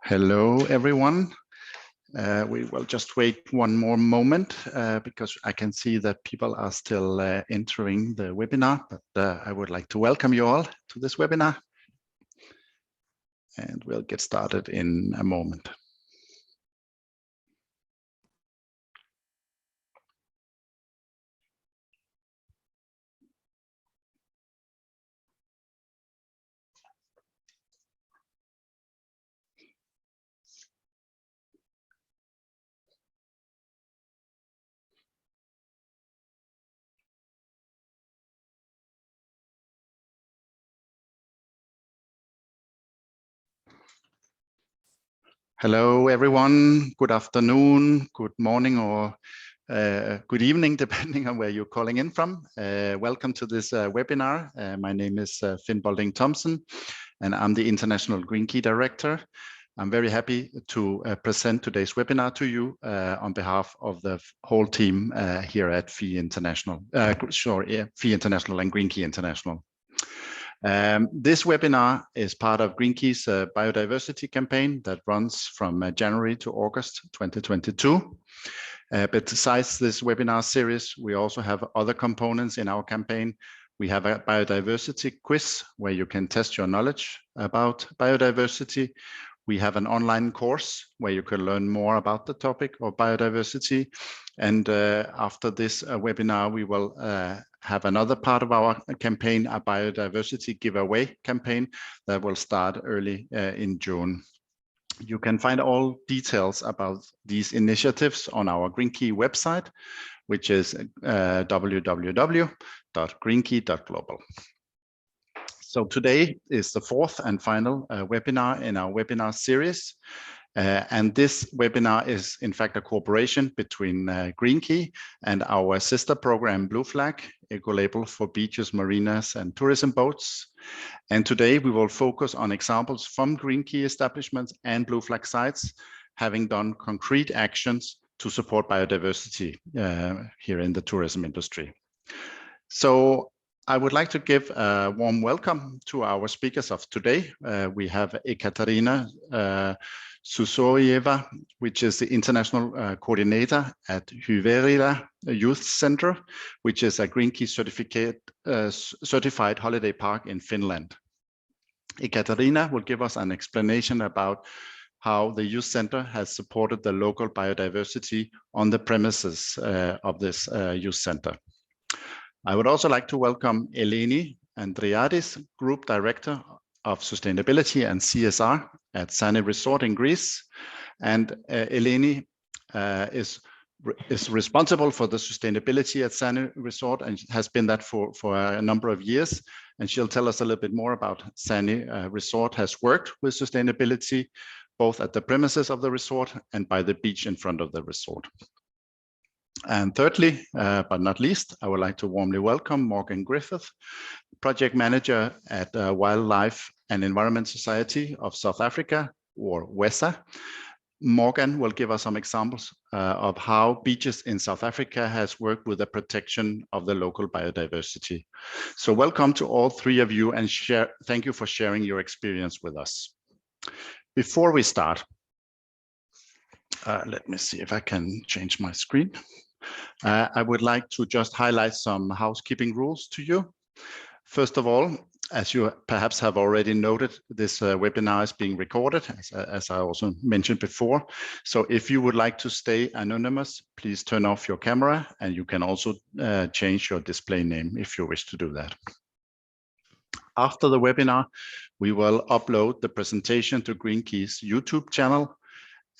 Hello, everyone. We will just wait one more moment because I can see that people are still entering the webinar, but I would like to welcome you all to this webinar. And we'll get started in a moment. Hello, everyone. Good afternoon, good morning, or good evening, depending on where you're calling in from. Welcome to this webinar. My name is Finn Bolding Thompson, and I'm the International Green Key Director. I'm very happy to present today's webinar to you on behalf of the whole team here at FEE International, FEE International and Green Key International. This webinar is part of Green Key's biodiversity campaign that runs from January to August 2022. But besides this webinar series, we also have other components in our campaign. We have a biodiversity quiz where you can test your knowledge about biodiversity. We have an online course where you can learn more about the topic of biodiversity. And after this webinar, we will have another part of our campaign, a biodiversity giveaway campaign that will start early in June. You can find all details about these initiatives on our Green Key website, which is www.greenkey.global. So today is the fourth and final webinar in our webinar series. And this webinar is in fact a cooperation between Green Key and our sister program Blue Flag, eco-label for beaches, marinas and tourism boats. And today we will focus on examples from Green Key establishments and Blue Flag sites having done concrete actions to support biodiversity here in the tourism industry. So I would like to give a warm welcome to our speakers of today. We have Ekaterina Sysoeva, which is the international coordinator at Hyvärilä Youth Centre, which is a Green Key certified holiday park in Finland. Ekaterina will give us an explanation about how the youth center has supported the local biodiversity on the premises of this youth center. I would also like to welcome Eleni Andreadis, Group Director of Sustainability and CSR at Sani Resort in Greece. And Eleni is responsible for the sustainability at Sani Resort and has been that for a number of years. And she'll tell us a little bit more about Sani Resort has worked with sustainability, both at the premises of the resort and by the beach in front of the resort. And thirdly, but not least, I would like to warmly welcome Morgan Griffith, Project Manager at Wildlife and Environment Society of South Africa, or WESA. Morgan will give us some examples of how beaches in South Africa has worked with the protection of the local biodiversity. So welcome to all three of you and thank you for sharing your experience with us. Before we start, let me see if I can change my screen. I would like to just highlight some housekeeping rules to you. First of all, as you perhaps have already noted, this webinar is being recorded, as I also mentioned before. So if you would like to stay anonymous, please turn off your camera, and you can also change your display name if you wish to do that. After the webinar, we will upload the presentation to Green Key's YouTube channel.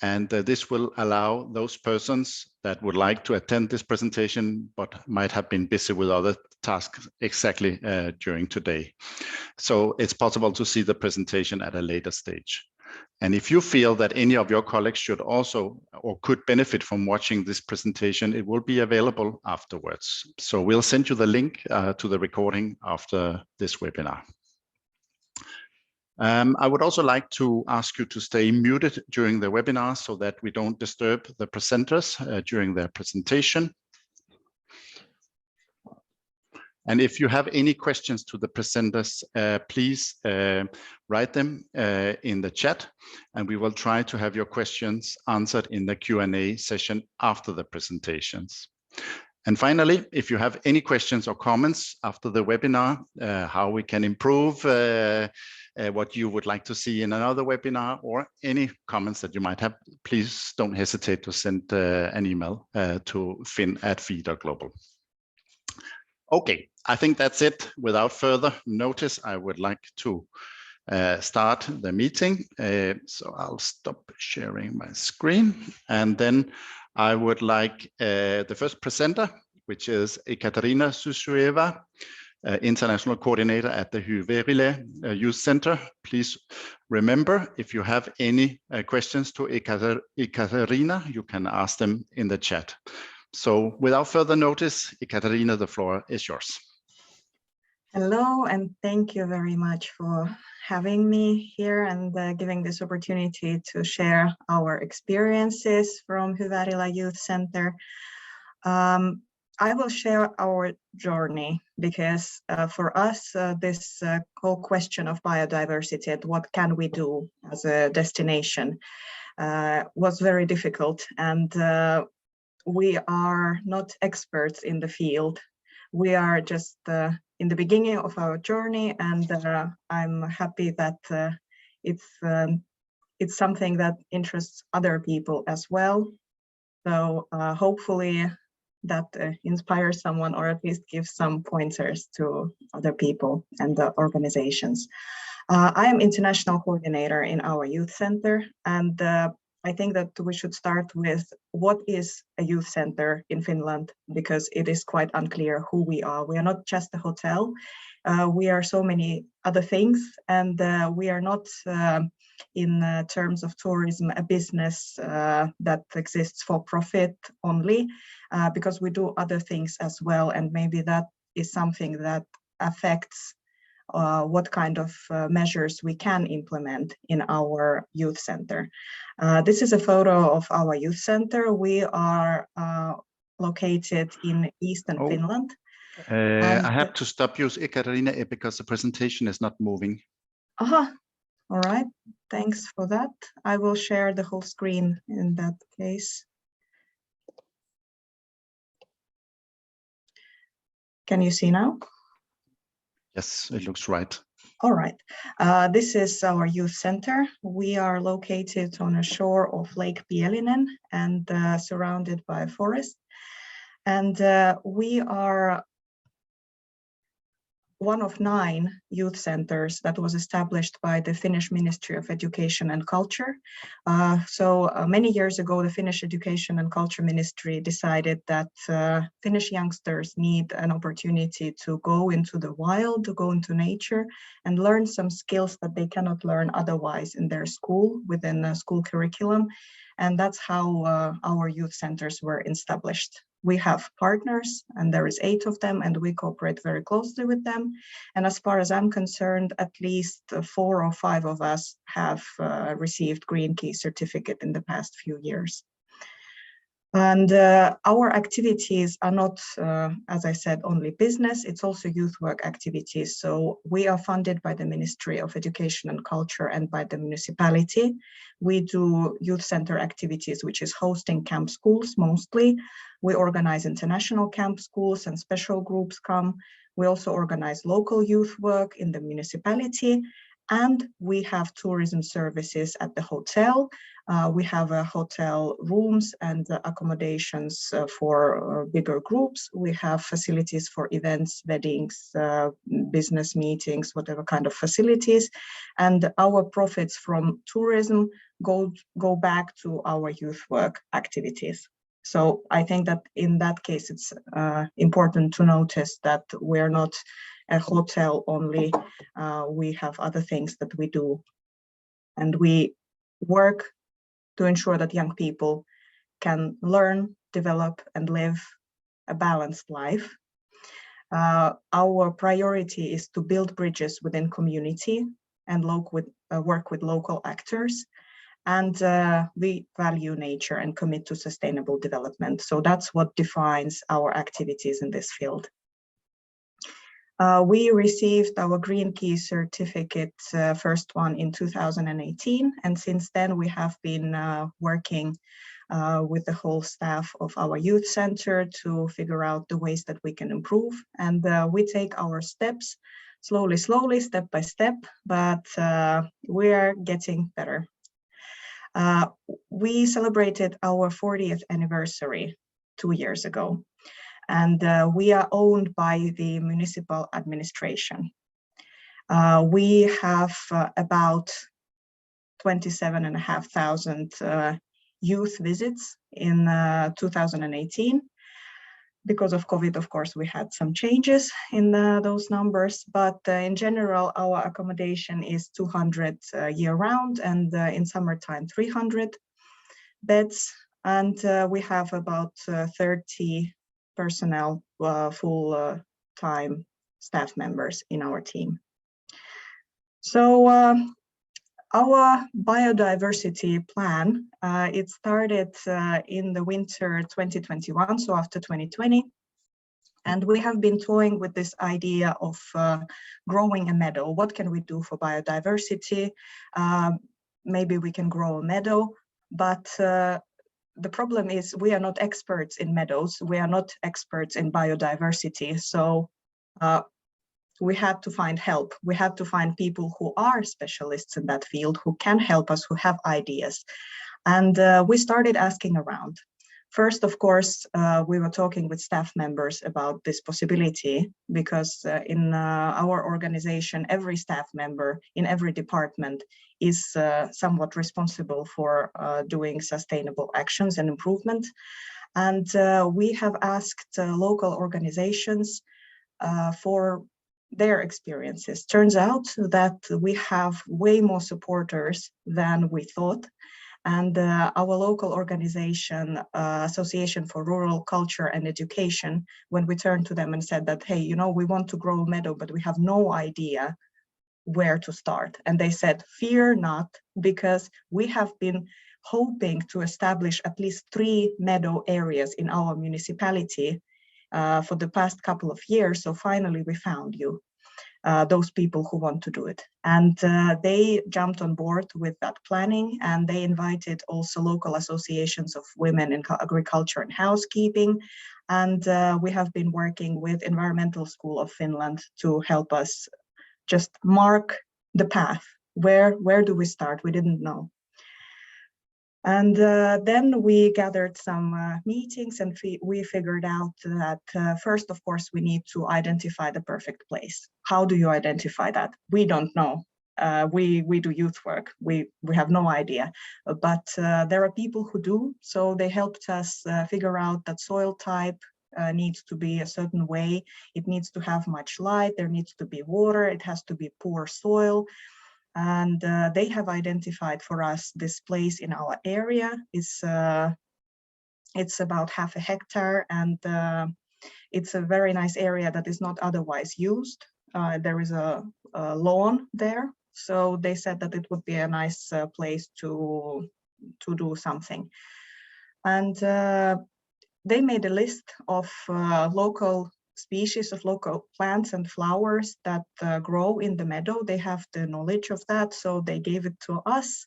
And this will allow those persons that would like to attend this presentation, but might have been busy with other tasks exactly during today. So it's possible to see the presentation at a later stage. And if you feel that any of your colleagues should also or could benefit from watching this presentation, it will be available afterwards. So we'll send you the link to the recording after this webinar. I would also like to ask you to stay muted during the webinar so that we don't disturb the presenters during their presentation. And if you have any questions to the presenters, please write them in the chat, and we will try to have your questions answered in the Q&A session after the presentations. And finally, if you have any questions or comments after the webinar, how we can improve, what you would like to see in another webinar, or any comments that you might have, please don't hesitate to send an email to fin@fi.global. Okay, I think that's it. Without further notice, I would like to start the meeting. So I'll stop sharing my screen, and then I would like the first presenter, which is Ekaterina Sysoeva, International Coordinator at the Hyvärilä Youth Centre. Please remember, if you have any questions to Ekaterina, you can ask them in the chat. So without further notice, Ekaterina, the floor is yours. Hello, and thank you very much for having me here and giving this opportunity to share our experiences from Hyvärilä Youth Centre. I will share our journey because for us, this whole question of biodiversity and what can we do as a destination was very difficult, and we are not experts in the field. We are just in the beginning of our journey, and I'm happy that it's something that interests other people as well. So hopefully that inspires someone, or at least gives some pointers to other people and the organizations. I am international coordinator in our youth center, and I think that we should start with what is a youth center in Finland, because it is quite unclear who we are. We are not just a hotel. We are so many other things, and we are not in terms of tourism a business that exists for profit only, because we do other things as well, and maybe that is something that affects what kind of measures we can implement in our youth center. This is a photo of our youth center. We are located in eastern Finland. I have to stop you, Ekaterina, because the presentation is not moving. All right, thanks for that. I will share the whole screen in that case. Can you see now? Yes, it looks right. All right. This is our youth center. We are located on a shore of Lake Pielinen and surrounded by a forest. And we are one of 9 youth centers that was established by the Finnish Ministry of Education and Culture. Many years ago, the Finnish Education and Culture Ministry decided that Finnish youngsters need an opportunity to go into the wild, to go into nature, and learn some skills that they cannot learn otherwise in their school, within the school curriculum. And that's how our youth centers were established. We have partners, and there is 8 of them, and we cooperate very closely with them. And as far as I'm concerned, at least 4 or 5 of us have received Green Key certificate in the past few years. And our activities are not, as I said, only business, it's also youth work activities. So we are funded by the Ministry of Education and Culture and by the municipality. We do youth center activities, which is hosting camp schools mostly. We organize international camp schools and special groups come. We also organize local youth work in the municipality. And we have tourism services at the hotel. We have hotel rooms and accommodations for bigger groups. We have facilities for events, weddings, business meetings, whatever kind of facilities. And our profits from tourism go back to our youth work activities. So I think that in that case, it's important to notice that we're not a hotel only. We have other things that we do, and we work to ensure that young people can learn, develop, and live a balanced life. Our priority is to build bridges within community and work with local actors. And we value nature and commit to sustainable development. So that's what defines our activities in this field. We received our Green Key certificate, first one in 2018, and since then we have been working with the whole staff of our youth center to figure out the ways that we can improve. And we take our steps slowly, step by step, but we are getting better. We celebrated our 40th anniversary 2 years ago. And we are owned by the municipal administration. We have about 27,500 youth visits in 2018. Because of COVID, of course, we had some changes in those numbers, but in general, our accommodation is 200 year-round, and in summertime, 300 beds, and we have about 30 personnel, full-time staff members in our team. So our biodiversity plan, it started in the winter 2021, so after 2020. And we have been toying with this idea of growing a meadow. What can we do for biodiversity? Maybe we can grow a meadow, but the problem is we are not experts in meadows. We are not experts in biodiversity. So we had to find help. We had to find people who are specialists in that field, who can help us, who have ideas. And we started asking around. First, of course, we were talking with staff members about this possibility, because in our organization, every staff member in every department is somewhat responsible for doing sustainable actions and improvement. And we have asked local organizations for their experiences. Turns out that we have way more supporters than we thought. And our local organization, Association for Rural Culture and Education, when we turned to them and said that, hey, you know, we want to grow a meadow, but we have no idea where to start. And they said, fear not, because we have been hoping to establish at least 3 meadow areas in our municipality for the past couple of years. So finally we found you. Those people who want to do it. And they jumped on board with that planning, and they invited also local associations of women in agriculture and housekeeping. And we have been working with Environmental School of Finland to help us just mark the path. Where do we start? We didn't know. And then we gathered some meetings, and we figured out that first, of course, we need to identify the perfect place. How do you identify that? We don't know. We do youth work. We have no idea, but there are people who do. So they helped us figure out that soil type needs to be a certain way. It needs to have much light. There needs to be water. It has to be poor soil. And they have identified for us this place in our area. It's about 0.5 hectare, and it's a very nice area that is not otherwise used. There is a lawn there, so they said that it would be a nice place to do something. And they made a list of local species of local plants and flowers that grow in the meadow. They have the knowledge of that, so they gave it to us.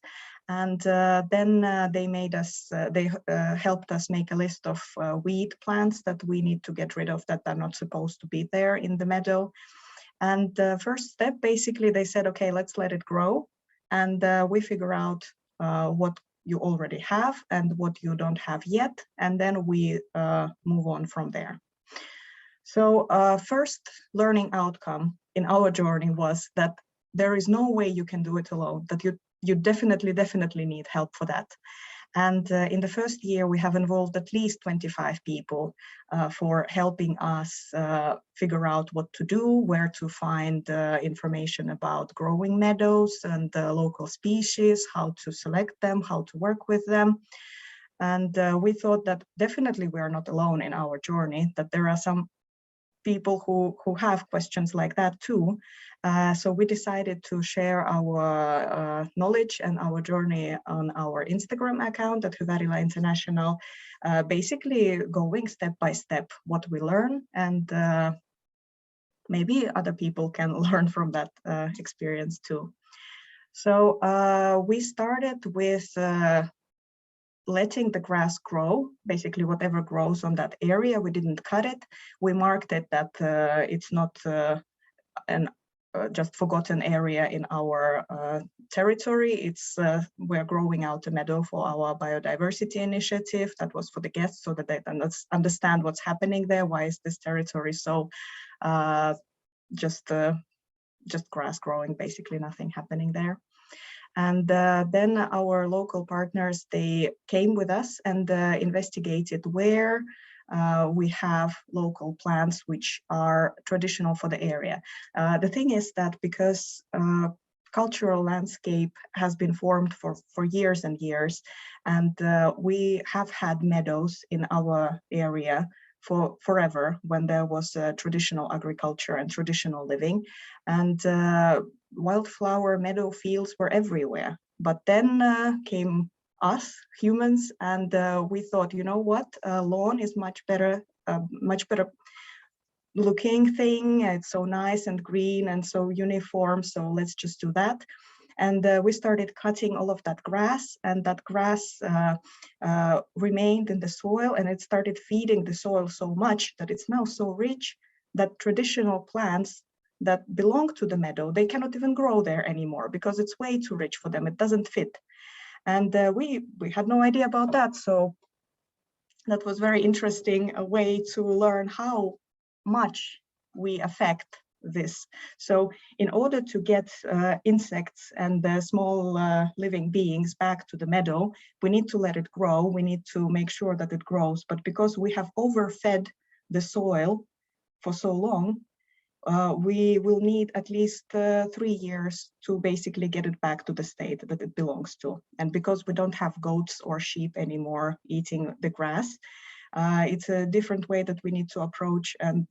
And then they made us, they helped us make a list of weed plants that we need to get rid of, that are not supposed to be there in the meadow. And the first step, basically, they said, okay, let's let it grow. And we figure out what you already have and what you don't have yet. And then we move on from there. So first learning outcome in our journey was that there is no way you can do it alone, that you definitely need help for that. And in the first year, we have involved at least 25 people for helping us figure out what to do, where to find information about growing meadows and local species, how to select them, how to work with them. And we thought that definitely we are not alone in our journey, that there are some people who have questions like that too. So we decided to share our knowledge and our journey on our Instagram account at Hyvärilä International, basically going step by step what we learn and maybe other people can learn from that experience too. So we started with letting the grass grow, basically whatever grows on that area. We didn't cut it. We marked it that it's not an just forgotten area in our territory. It's we're growing out a meadow for our biodiversity initiative. That was for the guests, so that they understand what's happening there. Why is this territory so just grass growing, basically nothing happening there. And then our local partners, they came with us and investigated where we have local plants which are traditional for the area. The thing is that because cultural landscape has been formed for years and years, and we have had meadows in our area for forever when there was traditional agriculture and traditional living, and wildflower meadow fields were everywhere. But then came us humans, and we thought, you know what, lawn is much better looking thing. It's so nice and green and so uniform, so let's just do that. And we started cutting all of that grass, and that grass remained in the soil, and it started feeding the soil so much that it's now so rich that traditional plants that belong to the meadow, they cannot even grow there anymore because it's way too rich for them. It doesn't fit. And we had no idea about that. So that was very interesting, a way to learn how much we affect this. So in order to get insects and small living beings back to the meadow, we need to let it grow. We need to make sure that it grows. But because we have overfed the soil for so long, we will need at least 3 years to basically get it back to the state that it belongs to. And because we don't have goats or sheep anymore eating the grass, it's a different way that we need to approach and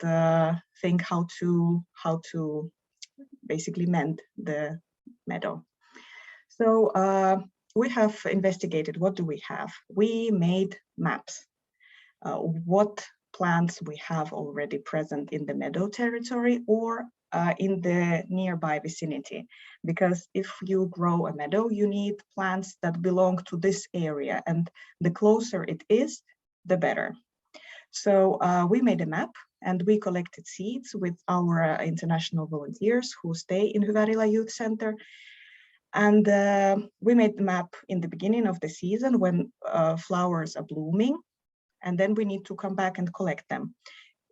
think how to basically mend the meadow. So we have investigated, what do we have? We made maps. What plants we have already present in the meadow territory or in the nearby vicinity. Because if you grow a meadow, you need plants that belong to this area, and the closer it is, the better. So we made a map, and we collected seeds with our international volunteers who stay in Hyvärilä Youth Centre. And we made the map in the beginning of the season when flowers are blooming, and then we need to come back and collect them.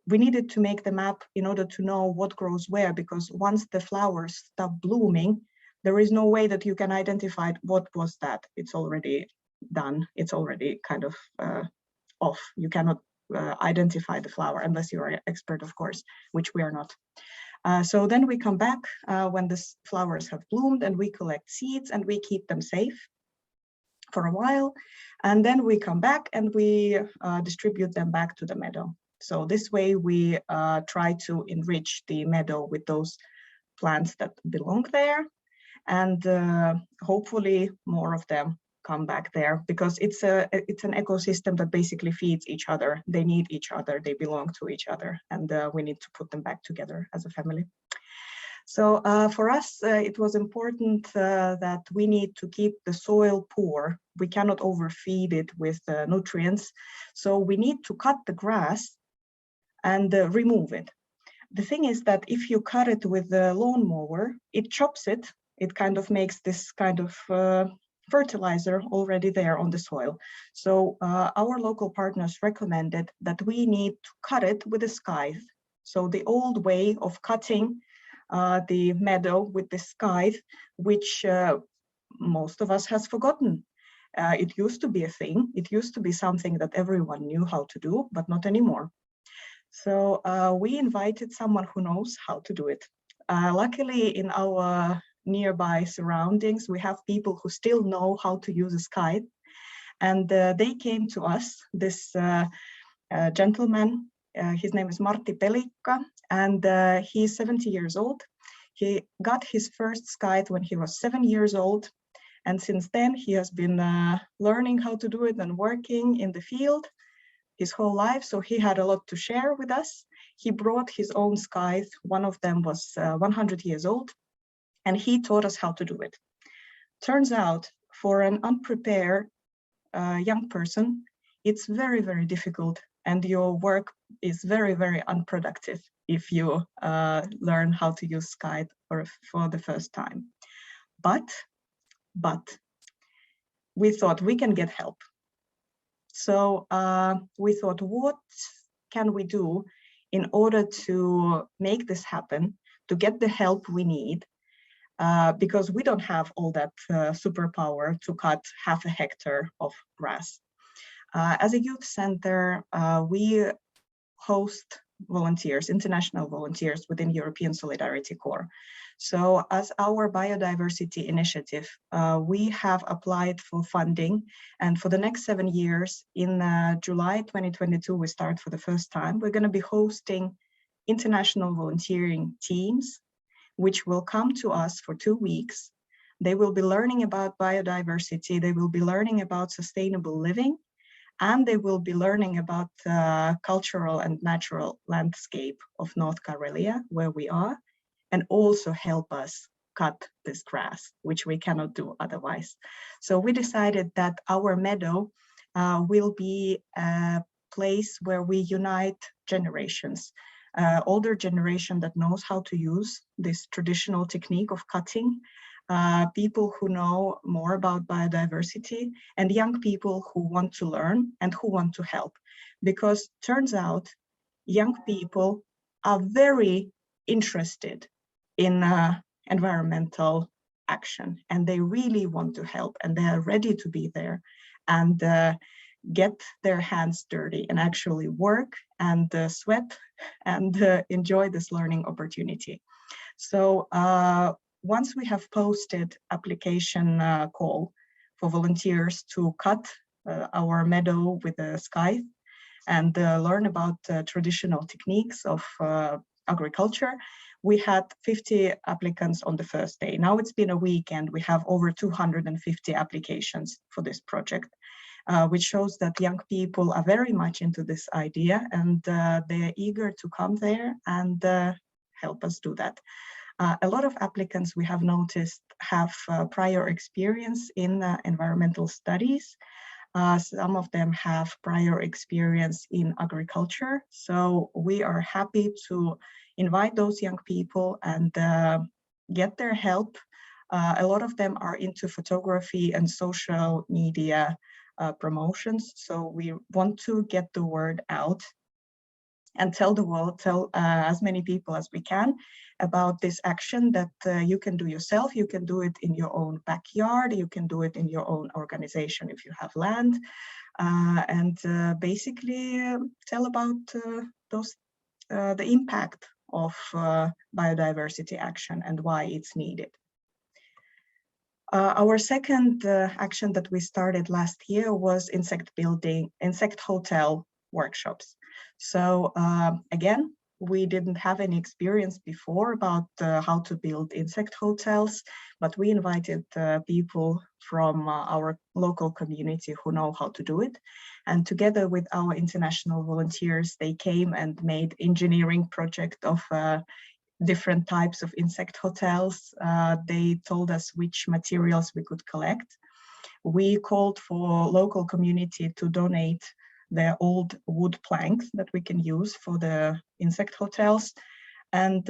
We needed to make the map in order to know what grows where, because once the flowers stop blooming, there is no way that you can identify what was that. It's already done. It's already kind of off. You cannot identify the flower unless you're an expert, of course, which we are not. So then we come back when the flowers have bloomed, and we collect seeds and we keep them safe for a while. And then we come back and we distribute them back to the meadow. So this way we try to enrich the meadow with those plants that belong there. And hopefully more of them come back there, because it's an ecosystem that basically feeds each other. They need each other, they belong to each other, and we need to put them back together as a family. So for us, it was important that we need to keep the soil poor. We cannot overfeed it with nutrients. So we need to cut the grass and remove it. The thing is that if you cut it with the lawnmower, it chops it. It kind of makes this kind of fertilizer already there on the soil. So our local partners recommended that we need to cut it with a scythe. So the old way of cutting the meadow with the scythe, which most of us has forgotten. It used to be a thing. It used to be something that everyone knew how to do, but not anymore. So we invited someone who knows how to do it. Luckily, in our nearby surroundings, we have people who still know how to use a scythe. And they came to us, this gentleman, his name is Martti Pelikka, and he's 70 years old. He got his first scythe when he was 7 years old. And since then, he has been learning how to do it and working in the field his whole life. So he had a lot to share with us. He brought his own scythe. One of them was 100 years old, and he taught us how to do it. Turns out, for an unprepared young person, it's very, very difficult, and your work is very, very unproductive if you learn how to use scythe for the first time. But we thought we can get help. So we thought, what can we do in order to make this happen, to get the help we need, because we don't have all that superpower to cut half a hectare of grass. As a youth center, we host volunteers, international volunteers within European Solidarity Corps. So as our biodiversity initiative, we have applied for funding, and for the next 7 years, in July 2022, we start for the first time. We're going to be hosting international volunteering teams, which will come to us for 2 weeks. They will be learning about biodiversity, they will be learning about sustainable living, and they will be learning about the cultural and natural landscape of North Karelia, where we are, and also help us cut this grass, which we cannot do otherwise. So we decided that our meadow will be a place where we unite generations. Older generation that knows how to use this traditional technique of cutting, people who know more about biodiversity, and young people who want to learn and who want to help. Because turns out young people are very interested in environmental action, and they really want to help, and they are ready to be there and get their hands dirty and actually work and sweat and enjoy this learning opportunity. So once we have posted application call for volunteers to cut our meadow with a scythe and learn about traditional techniques of agriculture, we had 50 applicants on the first day. Now it's been a week and we have over 250 applications for this project, which shows that young people are very much into this idea, and they are eager to come there and help us do that. A lot of applicants, we have noticed, have prior experience in environmental studies. Some of them have prior experience in agriculture. So we are happy to invite those young people and get their help. A lot of them are into photography and social media promotions. So we want to get the word out and tell the world, tell as many people as we can about this action that you can do yourself. You can do it in your own backyard. You can do it in your own organization if you have land, and basically tell about the impact of biodiversity action and why it's needed. Our second action that we started last year was insect hotel workshops. So again, we didn't have any experience before about how to build insect hotels, but we invited people from our local community who know how to do it. And together with our international volunteers, they came and made engineering project of different types of insect hotels. They told us which materials we could collect. We called for local community to donate their old wood planks that we can use for the insect hotels. And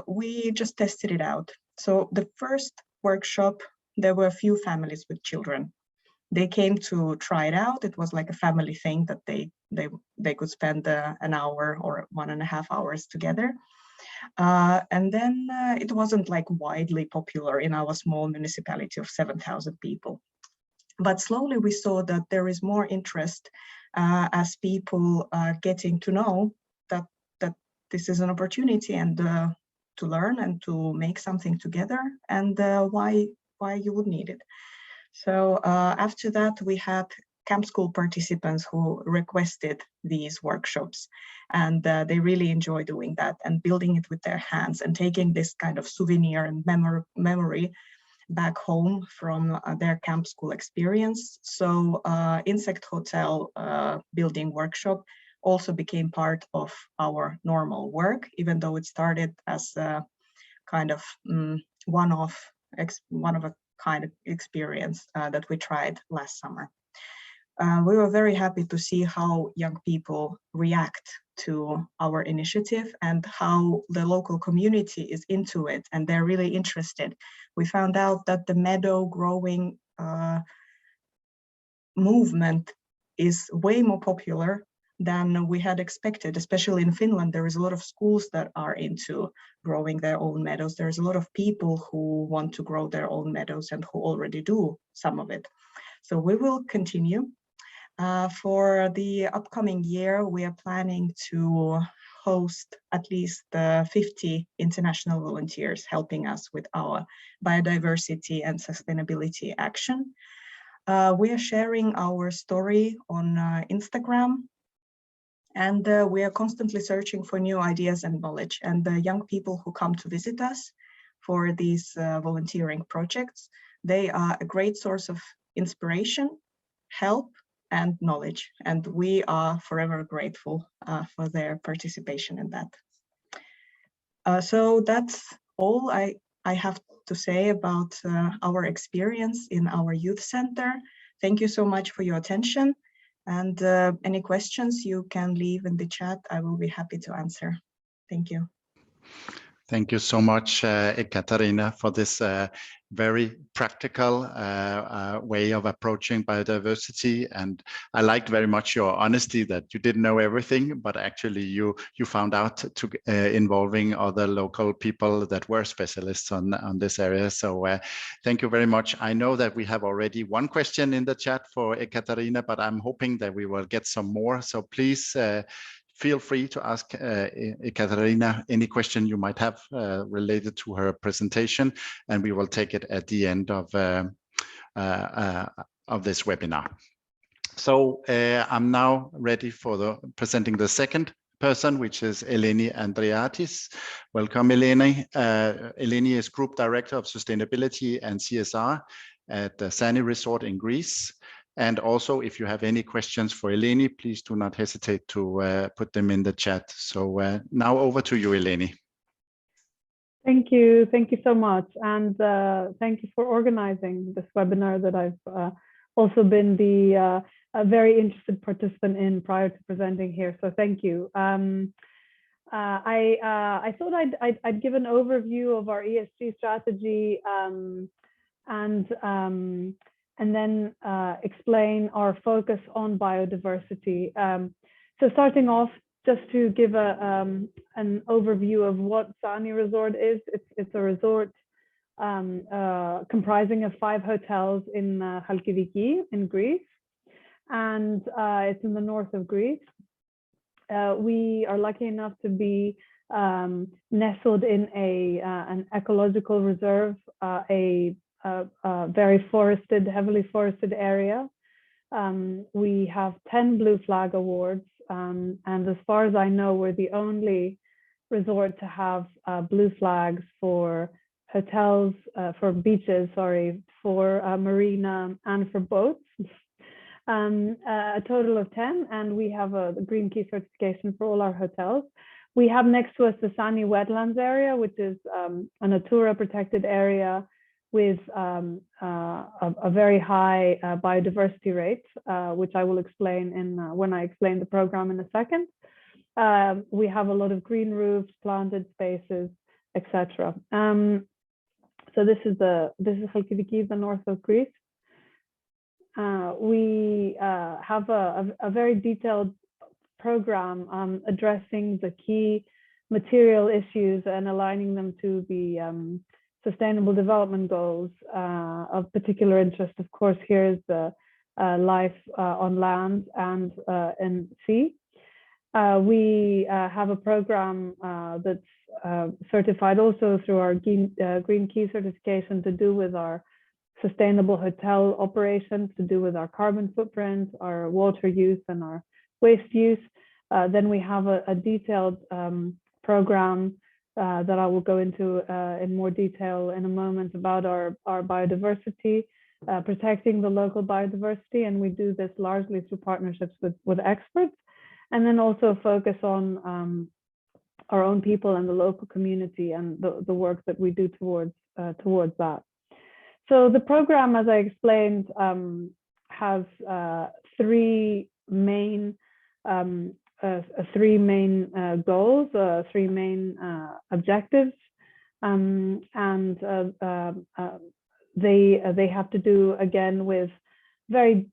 we just tested it out. So the first workshop, there were a few families with children. They came to try it out. It was like a family thing that they could spend an hour or 1.5 hours together. And then it wasn't like widely popular in our small municipality of 7,000 people. But slowly we saw that there is more interest as people are getting to know that this is an opportunity and to learn and to make something together, and why you would need it. So after that, we had camp school participants who requested these workshops, and they really enjoy doing that and building it with their hands and taking this kind of souvenir and memory back home from their camp school experience. So insect hotel building workshop also became part of our normal work, even though it started as a kind of one of a kind of experience that we tried last summer. We were very happy to see how young people react to our initiative and how the local community is into it, and they're really interested. We found out that the meadow growing movement is way more popular than we had expected. Especially in Finland, there is a lot of schools that are into growing their own meadows. There's a lot of people who want to grow their own meadows and who already do some of it. So we will continue. For the upcoming year, we are planning to host at least 50 international volunteers helping us with our biodiversity and sustainability action. We are sharing our story on Instagram, and we are constantly searching for new ideas and knowledge. And the young people who come to visit us for these volunteering projects, they are a great source of inspiration, help, and knowledge, and we are forever grateful for their participation in that. So that's all I have to say about our experience in our youth center. Thank you so much for your attention, and any questions you can leave in the chat. I will be happy to answer. Thank you. Thank you so much, Ekaterina, for this very practical way of approaching biodiversity. And I liked very much your honesty that you didn't know everything, but actually you found out to involving other local people that were specialists on this area. So thank you very much. I know that we have already one question in the chat for Ekaterina, but I'm hoping that we will get some more. So please feel free to ask Ekaterina any question you might have related to her presentation, and we will take it at the end of this webinar. So I'm now ready for presenting the second person, which is Eleni Andreadis. Welcome, Eleni. Eleni is Group Director of Sustainability and CSR at the Sani Resort in Greece. And also, if you have any questions for Eleni, please do not hesitate to put them in the chat. So now over to you, Eleni. Thank you. Thank you so much. And thank you for organizing this webinar that I've also been a very interested participant in prior to presenting here. So thank you. I thought I'd give an overview of our ESG strategy and then explain our focus on biodiversity. So starting off, just to give an overview of what Sani Resort is. It's a resort comprising of 5 hotels in Hyvärilä in Greece, and it's in the north of Greece. We are lucky enough to be nestled in an ecological reserve, a very forested, heavily forested area. We have 10 Blue Flag awards, and as far as I know, we're the only resort to have blue flags for hotels, for beaches, sorry, for marina and for boats. A total of 10, and we have a Green Key certification for all our hotels. We have next to us the Sani Wetlands area, which is a Natura protected area with a very high biodiversity rate, which I will explain when I explain the program in a second. We have a lot of green roofs, planted spaces, etc. So this is Hyvärilä, the north of Greece. We have a very detailed program addressing the key material issues and aligning them to the Sustainable Development Goals of particular interest. Of course, here is the life on land and in sea. We have a program that's certified also through our Green Key certification to do with our sustainable hotel operations, to do with our carbon footprint, our water use, and our waste use. Then we have a detailed program that I will go into in more detail in a moment about our biodiversity, protecting the local biodiversity, and we do this largely through partnerships with experts. and then also focus on our own people and the local community and the work that we do towards that. So the program, as I explained, has three main goals, three main objectives, and they have to do again with very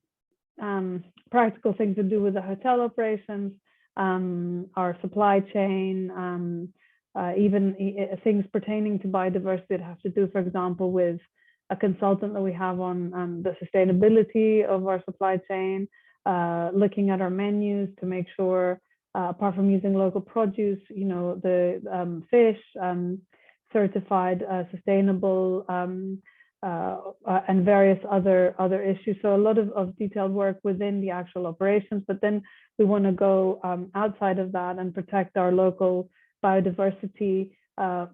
practical things to do with the hotel operations, our supply chain, even things pertaining to biodiversity that have to do, for example, with a consultant that we have on the sustainability of our supply chain, looking at our menus to make sure, apart from using local produce, you know, the fish, certified sustainable, and various other issues. So a lot of detailed work within the actual operations, but then we want to go outside of that and protect our local biodiversity,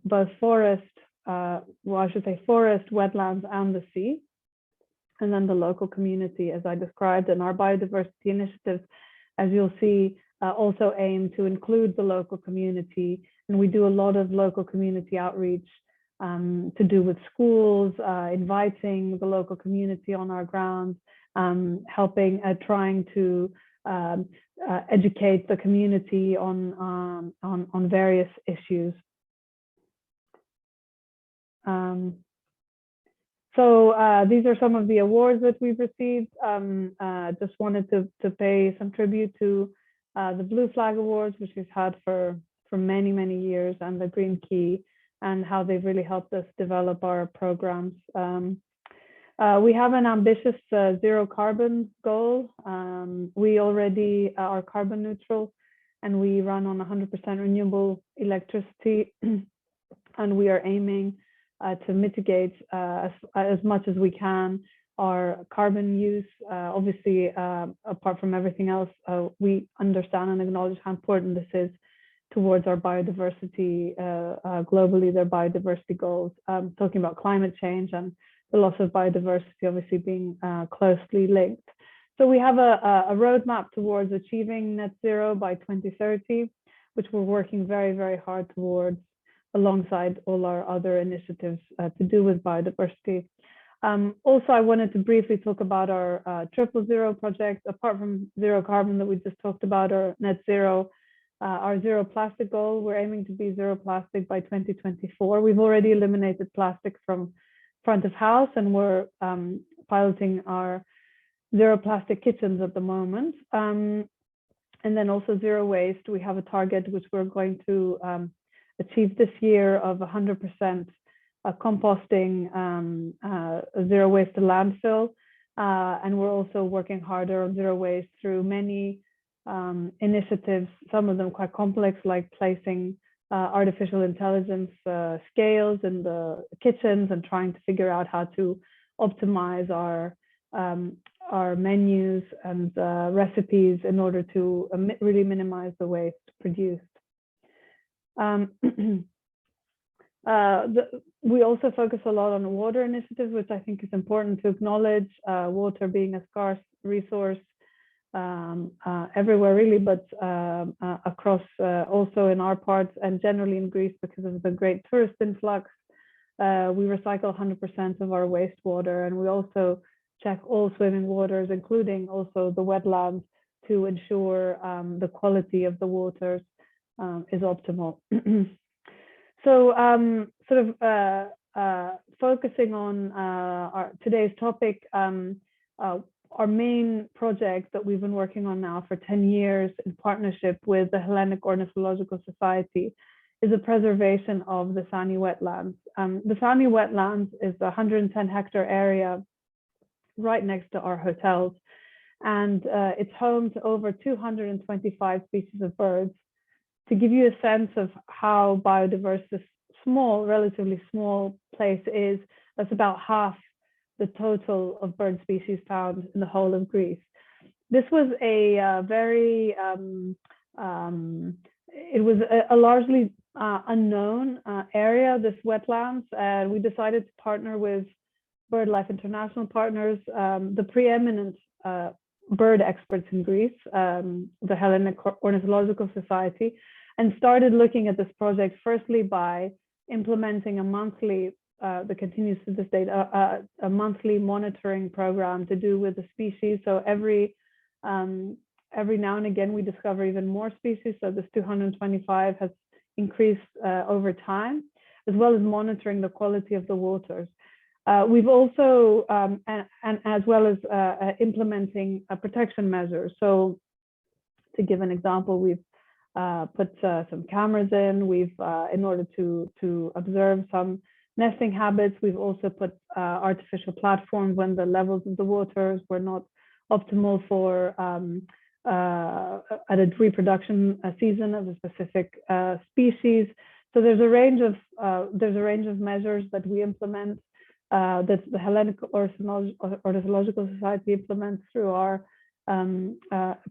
both forest, well, I should say forest, wetlands, and the sea, and then the local community, as I described. And our biodiversity initiatives, as you'll see, also aim to include the local community, and we do a lot of local community outreach to do with schools, inviting the local community on our grounds, helping, trying to educate the community on various issues. So these are some of the awards that we've received. Just wanted to pay some tribute to the Blue Flag Awards, which we've had for many years, and the Green Key, and how they've really helped us develop our programs. We have an ambitious zero carbon goal. We already are carbon neutral, and we run on 100% renewable electricity, and we are aiming to mitigate as much as we can our carbon use. Obviously, apart from everything else, we understand and acknowledge how important this is towards our biodiversity, globally, their biodiversity goals, talking about climate change and the loss of biodiversity obviously being closely linked. So we have a roadmap towards achieving net zero by 2030, which we're working very hard towards, alongside all our other initiatives to do with biodiversity. Also, I wanted to briefly talk about our 000 project. Apart from zero carbon that we just talked about, or net zero, our zero plastic goal, we're aiming to be zero plastic by 2024. We've already eliminated plastic from front of house, and we're piloting our zero plastic kitchens at the moment. And then also zero waste. We have a target which we're going to achieve this year of 100% composting, zero waste to landfill. And we're also working harder on zero waste through many initiatives, some of them quite complex, like placing artificial intelligence scales in the kitchens and trying to figure out how to optimize our menus and recipes in order to really minimize the waste produced. We also focus a lot on water initiatives, which I think is important to acknowledge, water being a scarce resource everywhere really, but across also in our parts and generally in Greece because of the great tourist influx. We recycle 100% of our wastewater, and we also check all swimming waters, including also the wetlands, to ensure the quality of the waters is optimal. So sort of focusing on our today's topic, our main project that we've been working on now for 10 years in partnership with the Hellenic Ornithological Society is the preservation of the Sani wetlands. The Sani wetlands is a 110-hectare area right next to our hotels, and it's home to over 225 species of birds. To give you a sense of how biodiverse this small, relatively small place is, that's about half the total of bird species found in the whole of Greece. This was a very, it was a largely unknown area, this wetlands, and we decided to partner with BirdLife International partners, the preeminent bird experts in Greece, the Hellenic Ornithological Society, and started looking at this project firstly by implementing a monthly, that continues to this date, a monthly monitoring program to do with the species. So every now and again, we discover even more species. So this 225 has increased over time, as well as monitoring the quality of the waters. We've also, and as well as implementing protection measures. So to give an example, we've put some cameras in. We've, in order to observe some nesting habits, we've also put artificial platforms when the levels of the waters were not optimal for at a reproduction season of a specific species. So there's a range of measures that we implement, that the Hellenic Ornithological Society implements through our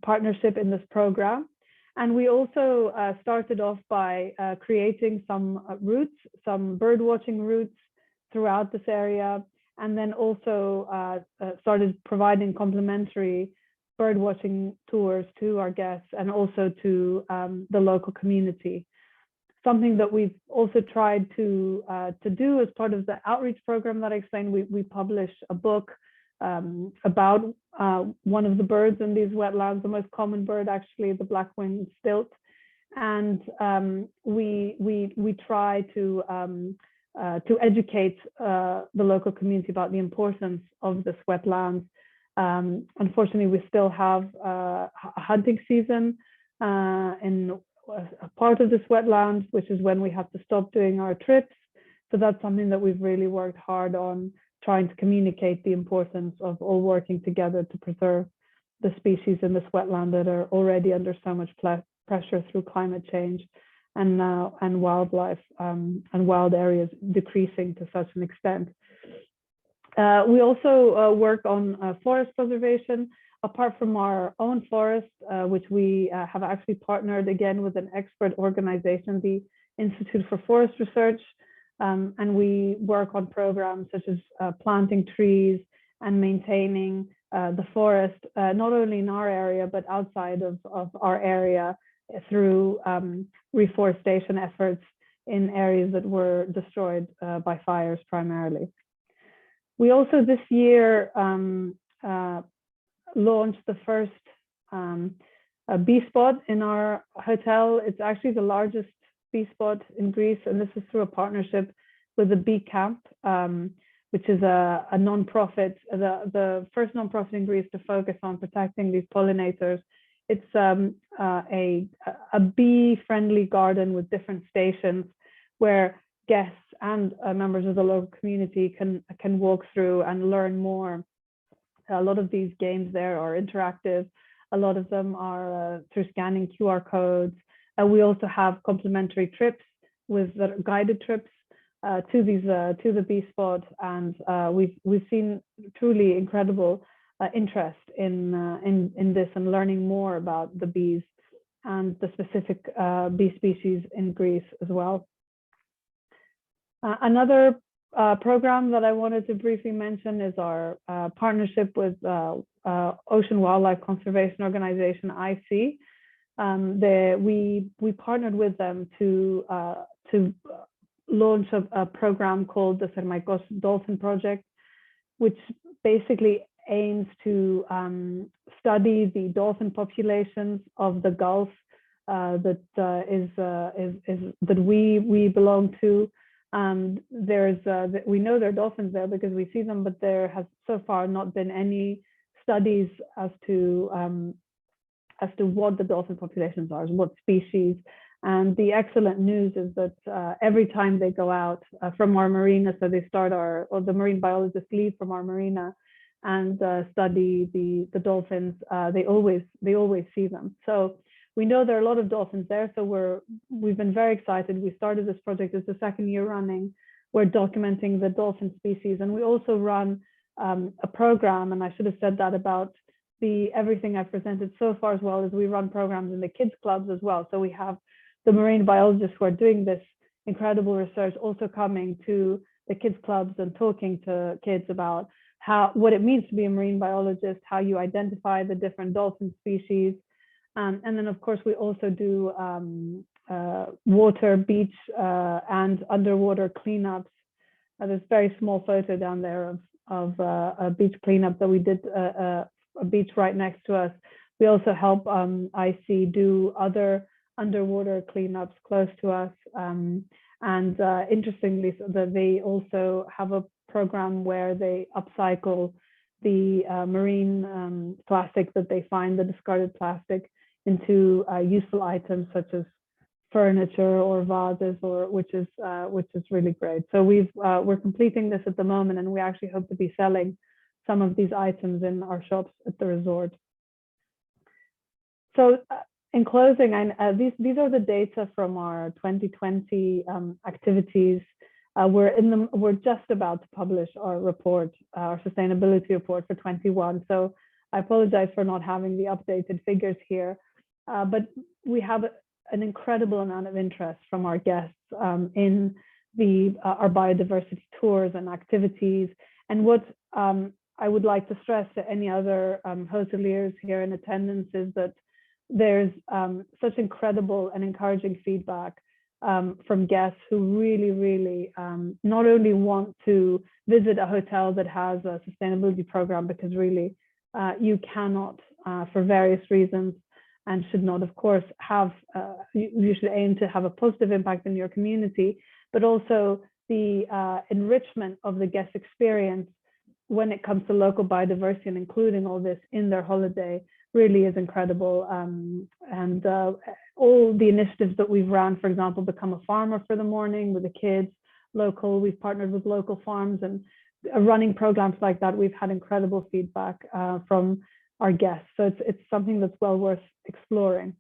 partnership in this program. And we also started off by creating some routes, some bird watching routes throughout this area, and then also started providing complimentary bird watching tours to our guests and also to the local community. Something that we've also tried to do as part of the outreach program that I explained, we published a book about one of the birds in these wetlands, the most common bird actually, the black-winged stilt, and we try to educate the local community about the importance of this wetland. Unfortunately, we still have a hunting season in a part of this wetland, which is when we have to stop doing our trips. So that's something that we've really worked hard on, trying to communicate the importance of all working together to preserve the species in this wetland that are already under so much pressure through climate change and wildlife and wild areas decreasing to such an extent. We also work on forest preservation. Apart from our own forest, which we have actually partnered again with an expert organization, the Institute for Forest Research, and we work on programs such as planting trees and maintaining the forest, not only in our area, but outside of our area through reforestation efforts in areas that were destroyed by fires primarily. We also this year launched the first bee spot in our hotel. It's actually the largest bee spot in Greece, and this is through a partnership with the Bee Camp, which is a non-profit, the first non-profit in Greece to focus on protecting these pollinators. It's a bee-friendly garden with different stations where guests and members of the local community can walk through and learn more. A lot of these games there are interactive. A lot of them are through scanning QR codes. We also have complimentary trips with guided trips to the bee spot, and we've seen truly incredible interest in this and learning more about the bees and the specific bee species in Greece as well. Another program that I wanted to briefly mention is our partnership with Ocean Wildlife Conservation Organization, IC. We partnered with them to launch a program called the Thermaikos Dolphin Project, which basically aims to study the dolphin populations of the Gulf that we belong to. We know there are dolphins there because we see them, but there has so far not been any studies as to what the dolphin populations are, what species. And the excellent news is that every time they go out from our marina, so they start or the marine biologists leave from our marina and study the dolphins, they always see them. So we know there are a lot of dolphins there, so we've been very excited. We started this project, it's the second year running. We're documenting the dolphin species, and we also run a program, and I should have said that about everything I've presented so far, as well as we run programs in the kids clubs as well. So we have the marine biologists who are doing this incredible research also coming to the kids clubs and talking to kids about what it means to be a marine biologist, how you identify the different dolphin species. And then, of course, we also do water, beach, and underwater cleanups. There's a very small photo down there of a beach cleanup that we did, a beach right next to us. We also help IC do other underwater cleanups close to us. And interestingly, so that they also have a program where they upcycle the marine plastic that they find, the discarded plastic, into useful items such as furniture or vases, which is really great. So we're completing this at the moment, and we actually hope to be selling some of these items in our shops at the resort. So in closing, these are the data from our 2020 activities. We're just about to publish our report, our sustainability report for 21. So I apologize for not having the updated figures here, but we have an incredible amount of interest from our guests in our biodiversity tours and activities. And what I would like to stress to any other hoteliers here in attendance is that there's such incredible and encouraging feedback from guests who really not only want to visit a hotel that has a sustainability program, because really you cannot, for various reasons, and should not, of course, have, you should aim to have a positive impact in your community, but also the enrichment of the guest experience when it comes to local biodiversity and including all this in their holiday really is incredible. And all the initiatives that we've run, for example, Become a Farmer for the Morning with the kids, local, we've partnered with local farms, and running programs like that, we've had incredible feedback from our guests. So it's something that's well worth exploring.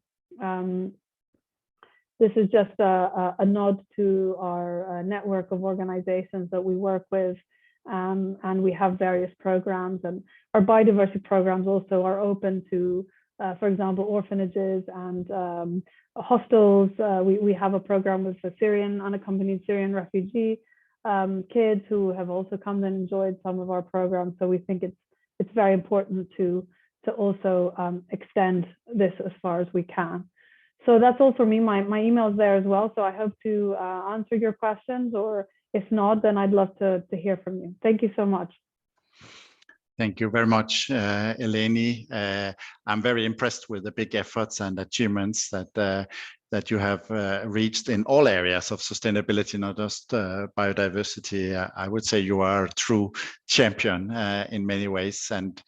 This is just a nod to our network of organizations that we work with, and we have various programs, and our biodiversity programs also are open to, for example, orphanages and hostels. We have a program with the unaccompanied Syrian refugee kids who have also come and enjoyed some of our programs. So we think it's very important to also extend this as far as we can. So that's all for me. My email is there as well. So I hope to answer your questions, or if not, then I'd love to hear from you. Thank you so much. Thank you very much, Eleni. I'm very impressed with the big efforts and achievements that you have reached in all areas of sustainability, not just biodiversity. I would say you are a true champion in many ways, and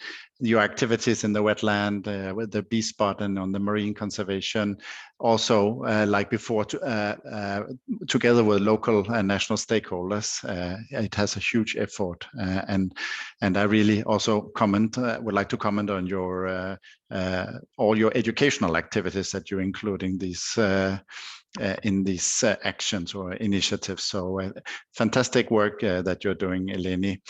your activities in the wetland, with the bee spot and on the marine conservation, also like before, together with local and national stakeholders, it has a huge effort. And I really also would like to comment on your all your educational activities that you're including these in these actions or initiatives. So fantastic work that you're doing, Eleni.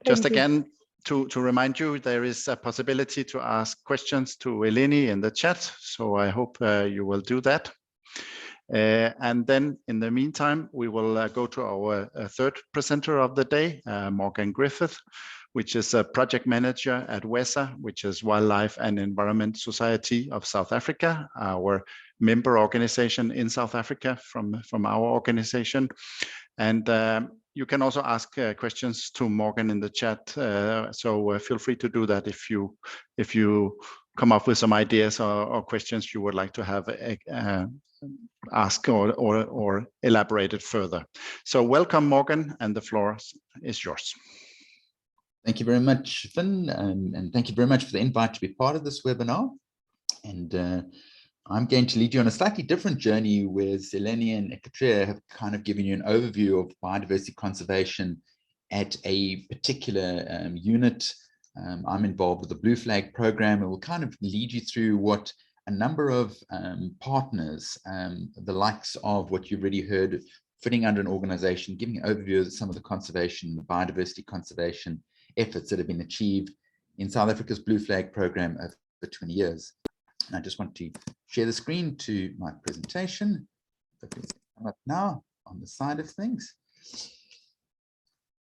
Just again, to remind you, there is a possibility to ask questions to Eleni in the chat. So I hope you will do that. And then in the meantime, we will go to our third presenter of the day, Morgan Griffith, which is a project manager at WESA, which is Wildlife and Environment Society of South Africa, our member organization in South Africa from our organization. And you can also ask questions to Morgan in the chat. So feel free to do that if you come up with some ideas or questions you would like to have ask or elaborated further. So welcome, Morgan, and the floor is yours. Thank you very much, Finn, and thank you very much for the invite to be part of this webinar. And I'm going to lead you on a slightly different journey, where Eleni and Ekaterina have kind of given you an overview of biodiversity conservation at a particular unit. I'm involved with the Blue Flag program, and we'll kind of lead you through what a number of partners, the likes of what you've already heard, fitting under an organization, giving an overview of some of the conservation, the biodiversity conservation efforts that have been achieved in South Africa's Blue Flag program over 20 years. And I just want to share the screen to my presentation. Come up now on the side of things.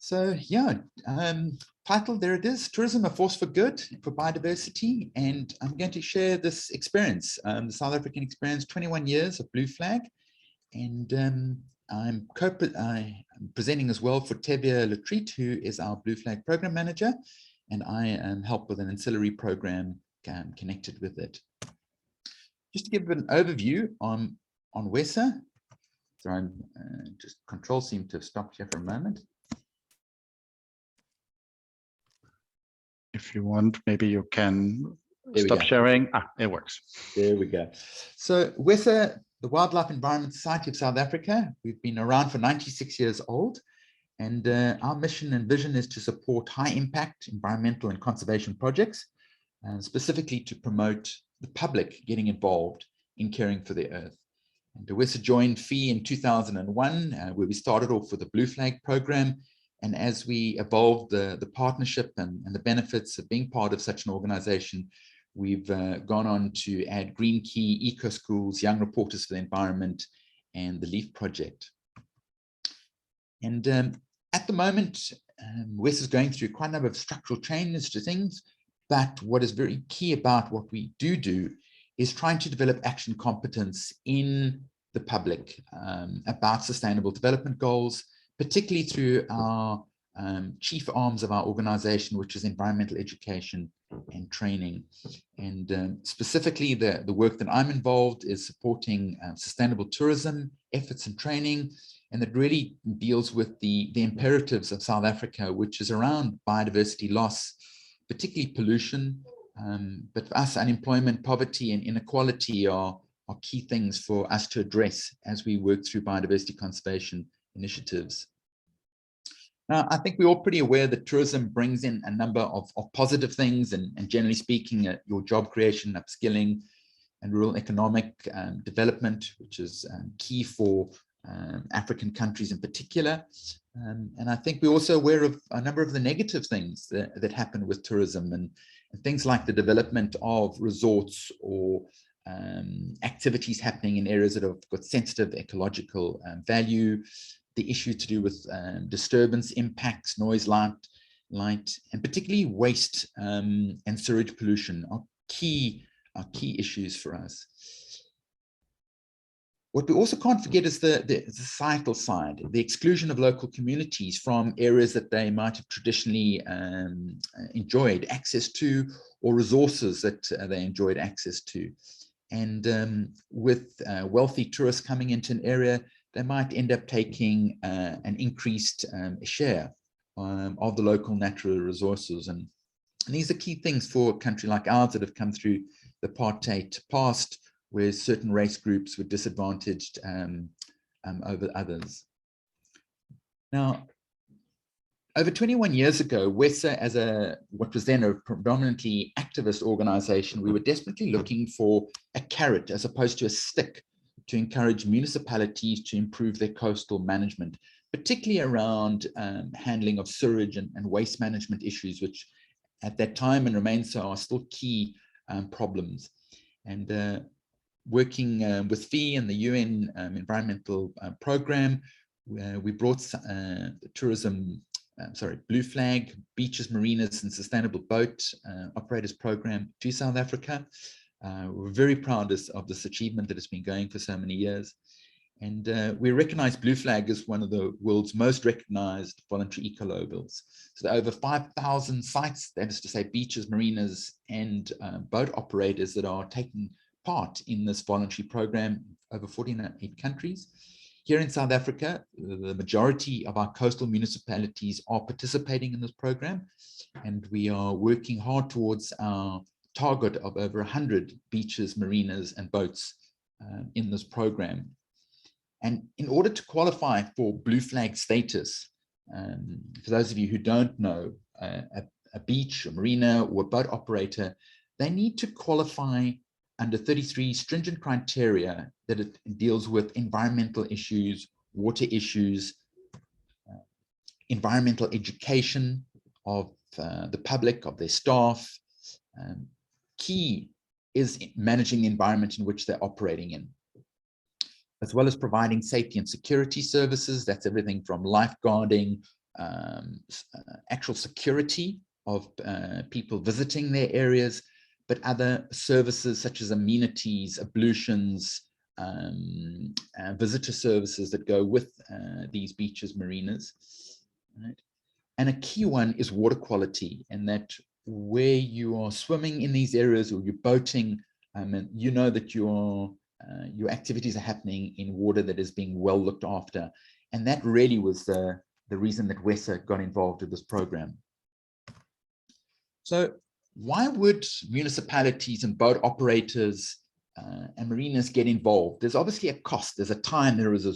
So yeah, title, there it is, Tourism, a Force for Good for Biodiversity. And I'm going to share this experience, the South African experience, 21 years of Blue Flag. And I'm presenting as well for Tevye Latreat, who is our Blue Flag Program Manager. And I help with an ancillary program connected with it. Just to give an overview on WESA. So I'm just control seem to have stopped here for a moment. If you want, maybe you can There we stop go. sharing. It works. There we go. So WESA, the Wildlife Environment Society of South Africa, we've been around for 96 years old. And our mission and vision is to support high impact environmental and conservation projects, specifically to promote the public getting involved in caring for the earth. And WESA joined FEE in 2001, where we started off with a Blue Flag program. And as we evolved the partnership and the benefits of being part of such an organization, we've gone on to add Green Key, Eco Schools, Young Reporters for the Environment, and the LEAF Project. And at the moment, WESA is going through quite a number of structural changes to things, but what is very key about what we do is trying to develop action competence in the public about sustainable development goals, particularly through our chief arms of our organization, which is environmental education and training. And specifically, the work that I'm involved is supporting sustainable tourism efforts and training, and that really deals with the imperatives of South Africa, which is around biodiversity loss, particularly pollution. But for us, unemployment, poverty, and inequality are key things for us to address as we work through biodiversity conservation initiatives. Now, I think we're all pretty aware that tourism brings in a number of positive things, and generally speaking, your job creation, upskilling, and rural economic development, which is key for African countries in particular. And I think we're also aware of a number of the negative things that happen with tourism, and things like the development of resorts or activities happening in areas that have got sensitive ecological value, the issue to do with disturbance impacts, noise, light, and particularly waste and sewage pollution are key issues for us. What we also can't forget is the societal side, the exclusion of local communities from areas that they might have traditionally enjoyed access to, or resources that they enjoyed access to. And with wealthy tourists coming into an area, they might end up taking an increased share of the local natural resources. And these are key things for a country like ours that have come through the apartheid past, where certain race groups were disadvantaged over others. Now, over 21 years ago, WESA, as what was then a predominantly activist organization, we were desperately looking for a carrot as opposed to a stick to encourage municipalities to improve their coastal management, particularly around handling of sewage and waste management issues, which at that time and remain so are still key problems. And working with FEE and the UN environmental program, we brought the tourism, Blue Flag, beaches, marinas, and sustainable boat operators program to South Africa. We're very proud of this achievement that has been going for so many years. And we recognize Blue Flag as one of the world's most recognized voluntary eco-labels. So there are over 5,000 sites, that is to say beaches, marinas, and boat operators that are taking part in this voluntary program over 48 countries. Here in South Africa, the majority of our coastal municipalities are participating in this program, and we are working hard towards our target of over 100 beaches, marinas, and boats in this program. And in order to qualify for Blue Flag status, for those of you who don't know, a beach, a marina, or a boat operator, they need to qualify under 33 stringent criteria that it deals with environmental issues, water issues, environmental education of the public, of their staff. Key is managing the environment in which they're operating in, as well as providing safety and security services. That's everything from lifeguarding, actual security of people visiting their areas, but other services such as amenities, ablutions, visitor services that go with these beaches, marinas. Right? And a key one is water quality, and that where you are swimming in these areas or you're boating, and you know that your activities are happening in water that is being well looked after. And that really was the reason that WESA got involved with this program. So why would municipalities and boat operators and marinas get involved? There's obviously a cost, there's a time, there is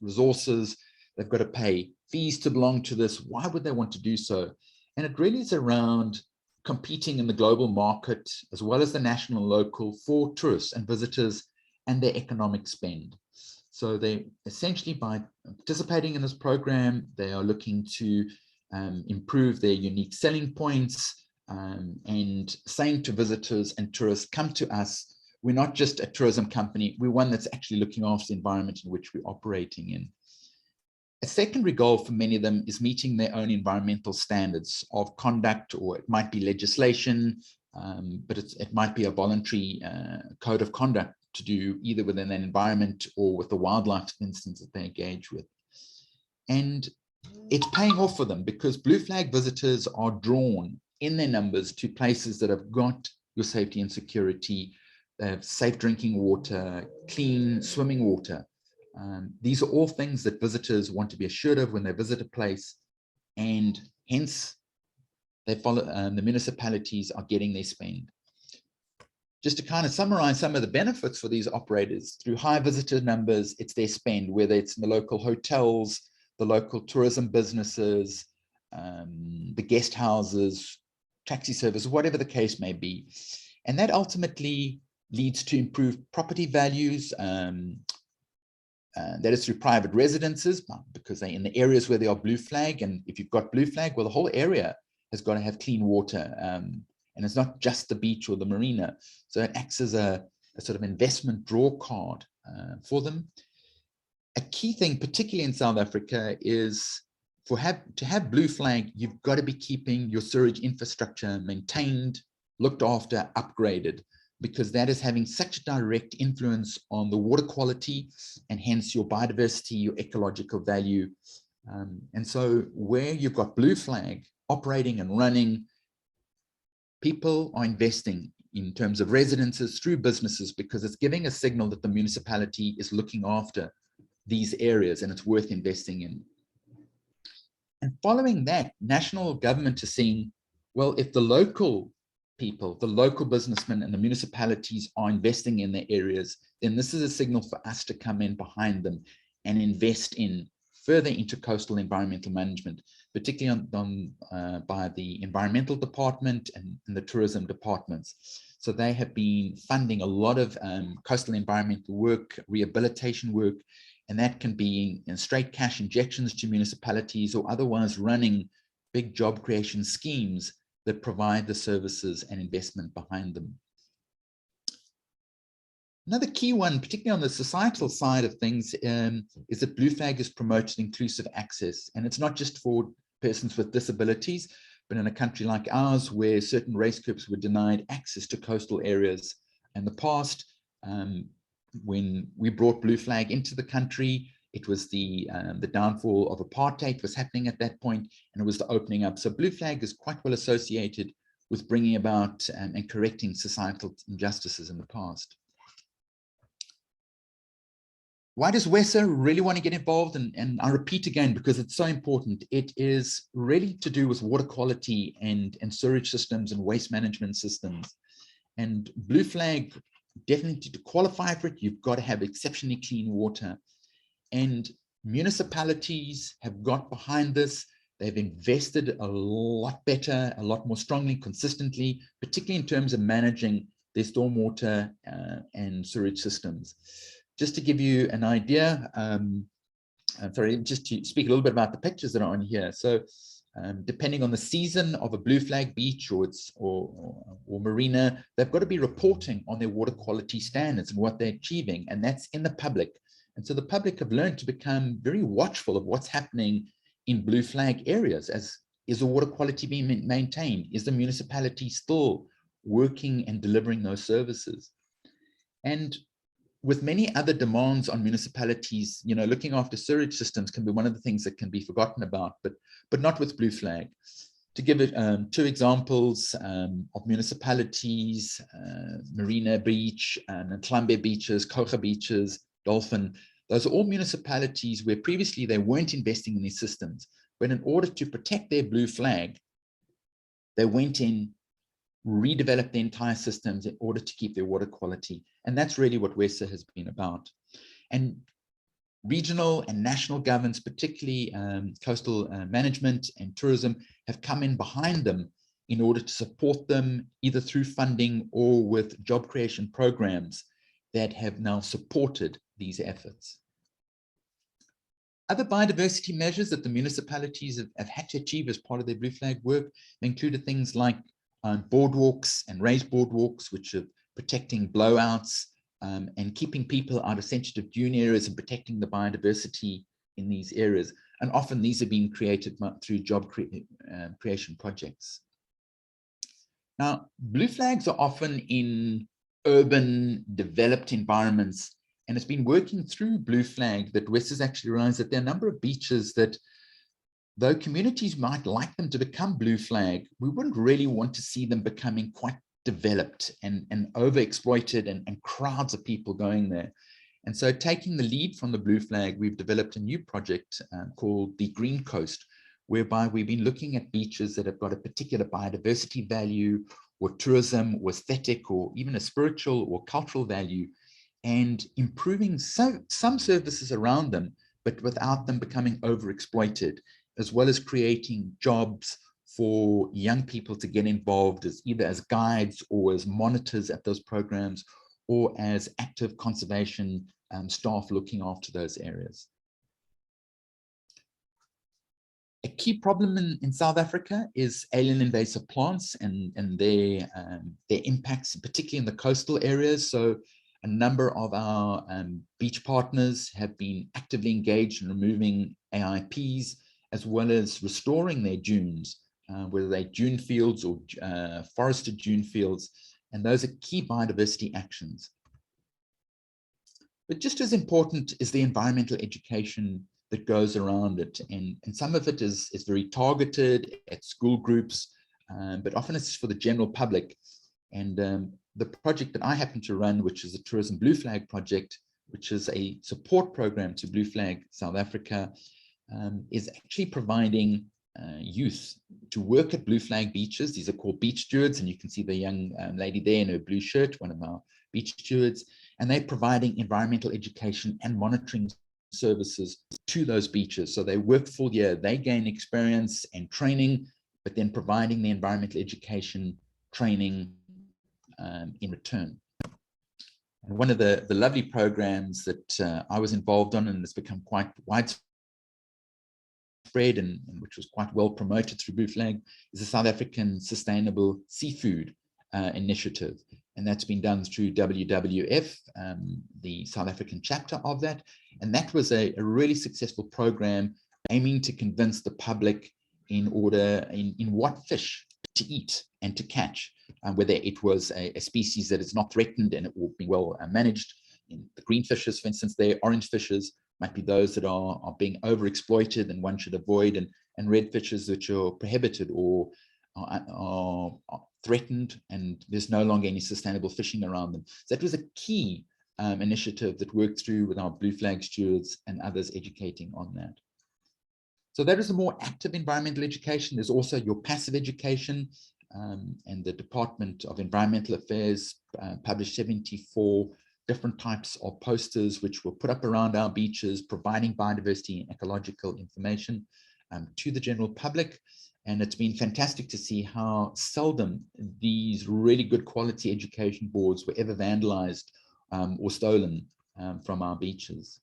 resources, they've got to pay fees to belong to this. Why would they want to do so? And it really is around competing in the global market, as well as the national and local, for tourists and visitors and their economic spend. So they essentially, by participating in this program, they are looking to improve their unique selling points and saying to visitors and tourists, come to us. We're not just a tourism company, we're one that's actually looking after the environment in which we're operating in. A secondary goal for many of them is meeting their own environmental standards of conduct, or it might be legislation, but it might be a voluntary code of conduct to do either within an environment or with the wildlife, for instance, that they engage with. And it's paying off for them because blue flag visitors are drawn in their numbers to places that have got your safety and security, they have safe drinking water, clean swimming water. These are all things that visitors want to be assured of when they visit a place, and hence they follow, the municipalities are getting their spend. Just to kind of summarize some of the benefits for these operators, through high visitor numbers, it's their spend, whether it's in the local hotels, the local tourism businesses, the guest houses, taxi service, whatever the case may be. And that ultimately leads to improved property values. That is through private residences, because they're in the areas where they are blue flag. And if you've got blue flag, well, the whole area has got to have clean water. And it's not just the beach or the marina. So it acts as a sort of investment draw card for them. A key thing, particularly in South Africa, is to have blue flag, you've got to be keeping your sewage infrastructure maintained, looked after, upgraded, because that is having such a direct influence on the water quality and hence your biodiversity, your ecological value. And so where you've got blue flag operating and running, people are investing in terms of residences through businesses, because it's giving a signal that the municipality is looking after these areas and it's worth investing in. And following that, national government is saying, well, if the local people, the local businessmen and the municipalities are investing in their areas, then this is a signal for us to come in behind them and invest in further intercoastal environmental management, particularly by the environmental department and the tourism departments. So they have been funding a lot of coastal environmental work, rehabilitation work, and that can be in straight cash injections to municipalities or otherwise running big job creation schemes that provide the services and investment behind them. Another key one, particularly on the societal side of things, is that Blue Flag is promoting inclusive access. And it's not just for persons with disabilities, but in a country like ours, where certain race groups were denied access to coastal areas in the past. When we brought Blue Flag into the country, it was the downfall of apartheid was happening at that point, and it was the opening up. So Blue Flag is quite well associated with bringing about and correcting societal injustices in the past. Why does WESA really want to get involved? And I repeat again, because it's so important. It is really to do with water quality and sewage systems and waste management systems. And Blue Flag, definitely to qualify for it, you've got to have exceptionally clean water. And municipalities have got behind this. They've invested a lot better, a lot more strongly, consistently, particularly in terms of managing their stormwater and sewage systems. Just to give you an idea, sorry, just to speak a little bit about the pictures that are on here. So depending on the season of a Blue Flag beach or marina, they've got to be reporting on their water quality standards and what they're achieving, and that's in the public. And so the public have learned to become very watchful of what's happening in blue flag areas? Is the water quality being maintained? Is the municipality still working and delivering those services? And with many other demands on municipalities, you know, looking after sewage systems can be one of the things that can be forgotten about, but not with blue flag. To give it 2 examples of municipalities, Marina Beach, Ntlambe beaches, Kocha beaches, Dolphin, those are all municipalities where previously they weren't investing in these systems, but in order to protect their blue flag, they went in, redeveloped the entire systems in order to keep their water quality. And that's really what WESA has been about. And regional and national governments, particularly coastal management and tourism, have come in behind them in order to support them either through funding or with job creation programs that have now supported these efforts. Other biodiversity measures that the municipalities have had to achieve as part of their blue flag work included things like boardwalks and raised boardwalks, which are protecting blowouts and keeping people out of sensitive dune areas and protecting the biodiversity in these areas. And often these are being created through job creation projects. Now, blue flags are often in urban developed environments, and it's been working through blue flag that WESA has actually realized that there are a number of beaches that, though communities might like them to become blue flag, we wouldn't really want to see them becoming quite developed and overexploited and crowds of people going there. And so taking the lead from the blue flag, we've developed a new project called the Green Coast, whereby we've been looking at beaches that have got a particular biodiversity value or tourism or aesthetic or even a spiritual or cultural value, and improving some services around them, but without them becoming overexploited, as well as creating jobs for young people to get involved as either as guides or as monitors at those programs or as active conservation staff looking after those areas. A key problem in South Africa is alien invasive plants and their impacts, particularly in the coastal areas. So a number of our beach partners have been actively engaged in removing AIPs, as well as restoring their dunes, whether they're dune fields or forested dune fields. And those are key biodiversity actions. But just as important is the environmental education that goes around it. And some of it is very targeted at school groups, but often it's for the general public. And the project that I happen to run, which is the Tourism Blue Flag project, which is a support program to Blue Flag South Africa, is actually providing youth to work at blue flag beaches. These are called beach stewards, and you can see the young lady there in her blue shirt, one of our beach stewards, and they're providing environmental education and monitoring services to those beaches. So they work full year, they gain experience and training, but then providing the environmental education training in return. And one of the lovely programs that I was involved in, and it's become quite widespread and which was quite well promoted through Blue Flag, is the South African Sustainable Seafood Initiative. And that's been done through WWF, the South African chapter of that. And that was a really successful program aiming to convince the public in what fish to eat and to catch, whether it was a species that is not threatened and it will be well managed. In the green fishes, for instance, they're orange fishes, might be those that are being overexploited and one should avoid, and red fishes which are prohibited or are threatened and there's no longer any sustainable fishing around them. So that was a key initiative that worked through with our Blue Flag stewards and others educating on that. So that is a more active environmental education. There's also your passive education, and the Department of Environmental Affairs published 74 different types of posters which were put up around our beaches, providing biodiversity and ecological information to the general public. And it's been fantastic to see how seldom these really good quality education boards were ever vandalized or stolen from our beaches.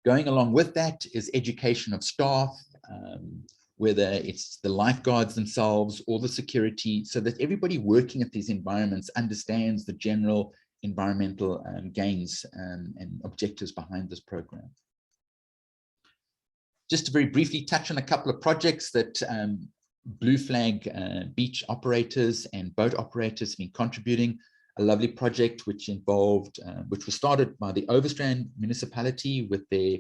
Going along with that is education of staff, whether it's the lifeguards themselves or the security, so that everybody working at these environments understands the general environmental gains and objectives behind this program. just to very briefly touch on a couple of projects that Blue Flag beach operators and boat operators have been contributing. A lovely project which involved, which was started by the Overstrand municipality with their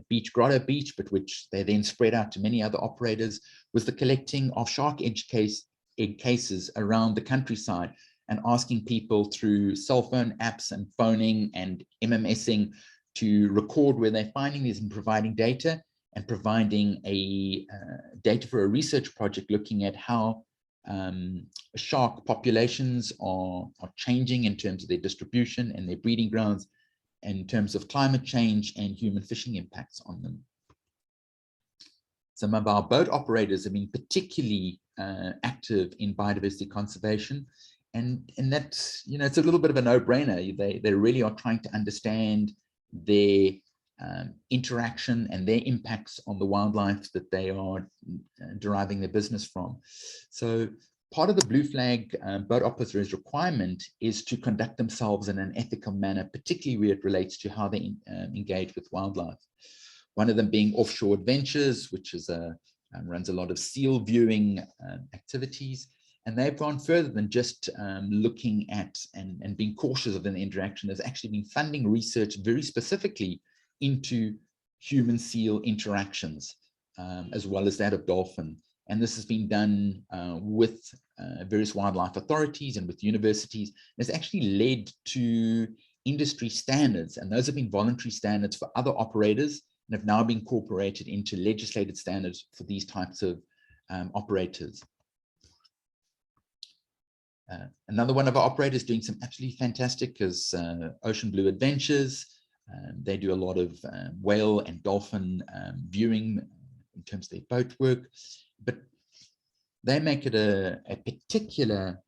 beach Grotto Beach, but which they then spread out to many other operators, was the collecting of shark egg cases around the countryside and asking people through cell phone apps and phoning and MMSing to record where they're finding these and providing data, and providing a data for a research project looking at how shark populations are changing in terms of their distribution and their breeding grounds, in terms of climate change and human fishing impacts on them. Some of our boat operators have been particularly active in biodiversity conservation, and that's, you know, it's a little bit of a no-brainer. They really are trying to understand their interaction and their impacts on the wildlife that they are deriving their business from. So part of the Blue Flag boat operators requirement is to conduct themselves in an ethical manner, particularly where it relates to how they engage with wildlife. One of them being Offshore Adventures, which is runs a lot of seal viewing activities. And they've gone further than just looking at and being cautious of an interaction. There's actually been funding research very specifically into human seal interactions, as well as that of dolphin. And this has been done with various wildlife authorities and with universities. It's actually led to industry standards, and those have been voluntary standards for other operators and have now been incorporated into legislated standards for these types of operators. Another one of our operators doing some absolutely fantastic is Ocean Blue Adventures. They do a lot of whale and dolphin viewing in terms of their boat work, but they make it a particular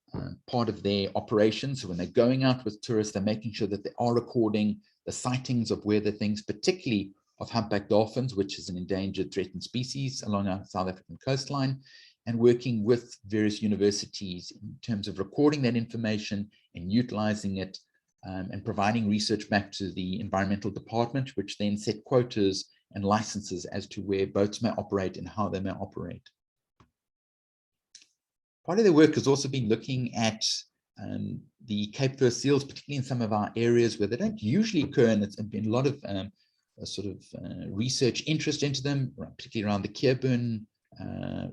part of their operations. So when they're going out with tourists, they're making sure that they are recording the sightings of weather things, particularly of humpback dolphins, which is an endangered threatened species along our South African coastline, and working with various universities in terms of recording that information and utilizing it, and providing research back to the environmental department, which then set quotas and licenses as to where boats may operate and how they may operate. Part of their work has also been looking at the Cape fur seals, particularly in some of our areas where they don't usually occur, and it's been a lot of research interest into them, particularly around the Keerburn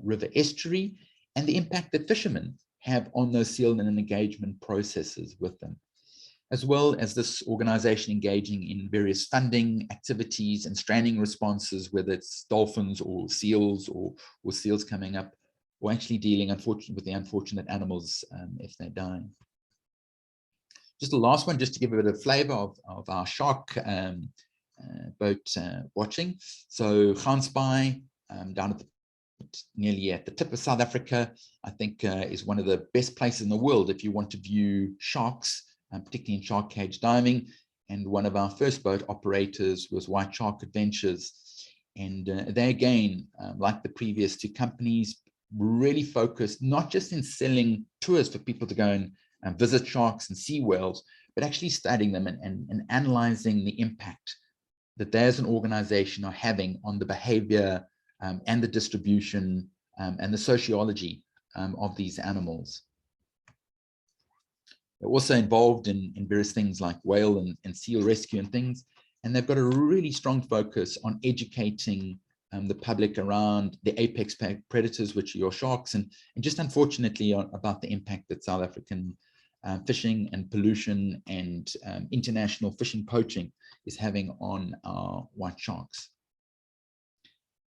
River estuary, and the impact that fishermen have on those seal and engagement processes with them, as well as this organization engaging in various funding activities and stranding responses, whether it's dolphins or seals or seals coming up, or actually dealing unfortunately with the unfortunate animals if they're dying. Just the last one, just to give a bit of flavor of our shark boat watching. So Gansbaai, down at nearly at the tip of South Africa, I think is one of the best places in the world if you want to view sharks, particularly in shark cage diving. And one of our first boat operators was White Shark Adventures. And they again, like the previous two companies, really focused not just in selling tours for people to go and visit sharks and see whales, but actually studying them and analyzing the impact that they as an organization are having on the behavior and the distribution and the sociology of these animals. They're also involved in various things like whale and seal rescue and things, and they've got a really strong focus on educating the public around the apex predators, which are your sharks, and just unfortunately about the impact that South African fishing and pollution and international fishing poaching is having on our white sharks.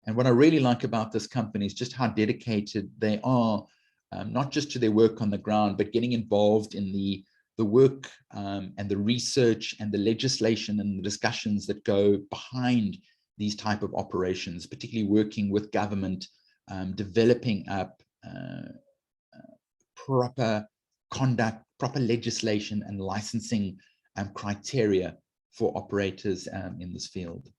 And what I really like about this company is just how dedicated they are, not just to their work on the ground, but getting involved in the work and the research and the legislation and the discussions that go behind these type of operations, particularly working with government, developing up proper conduct, proper legislation and licensing criteria for operators in this field.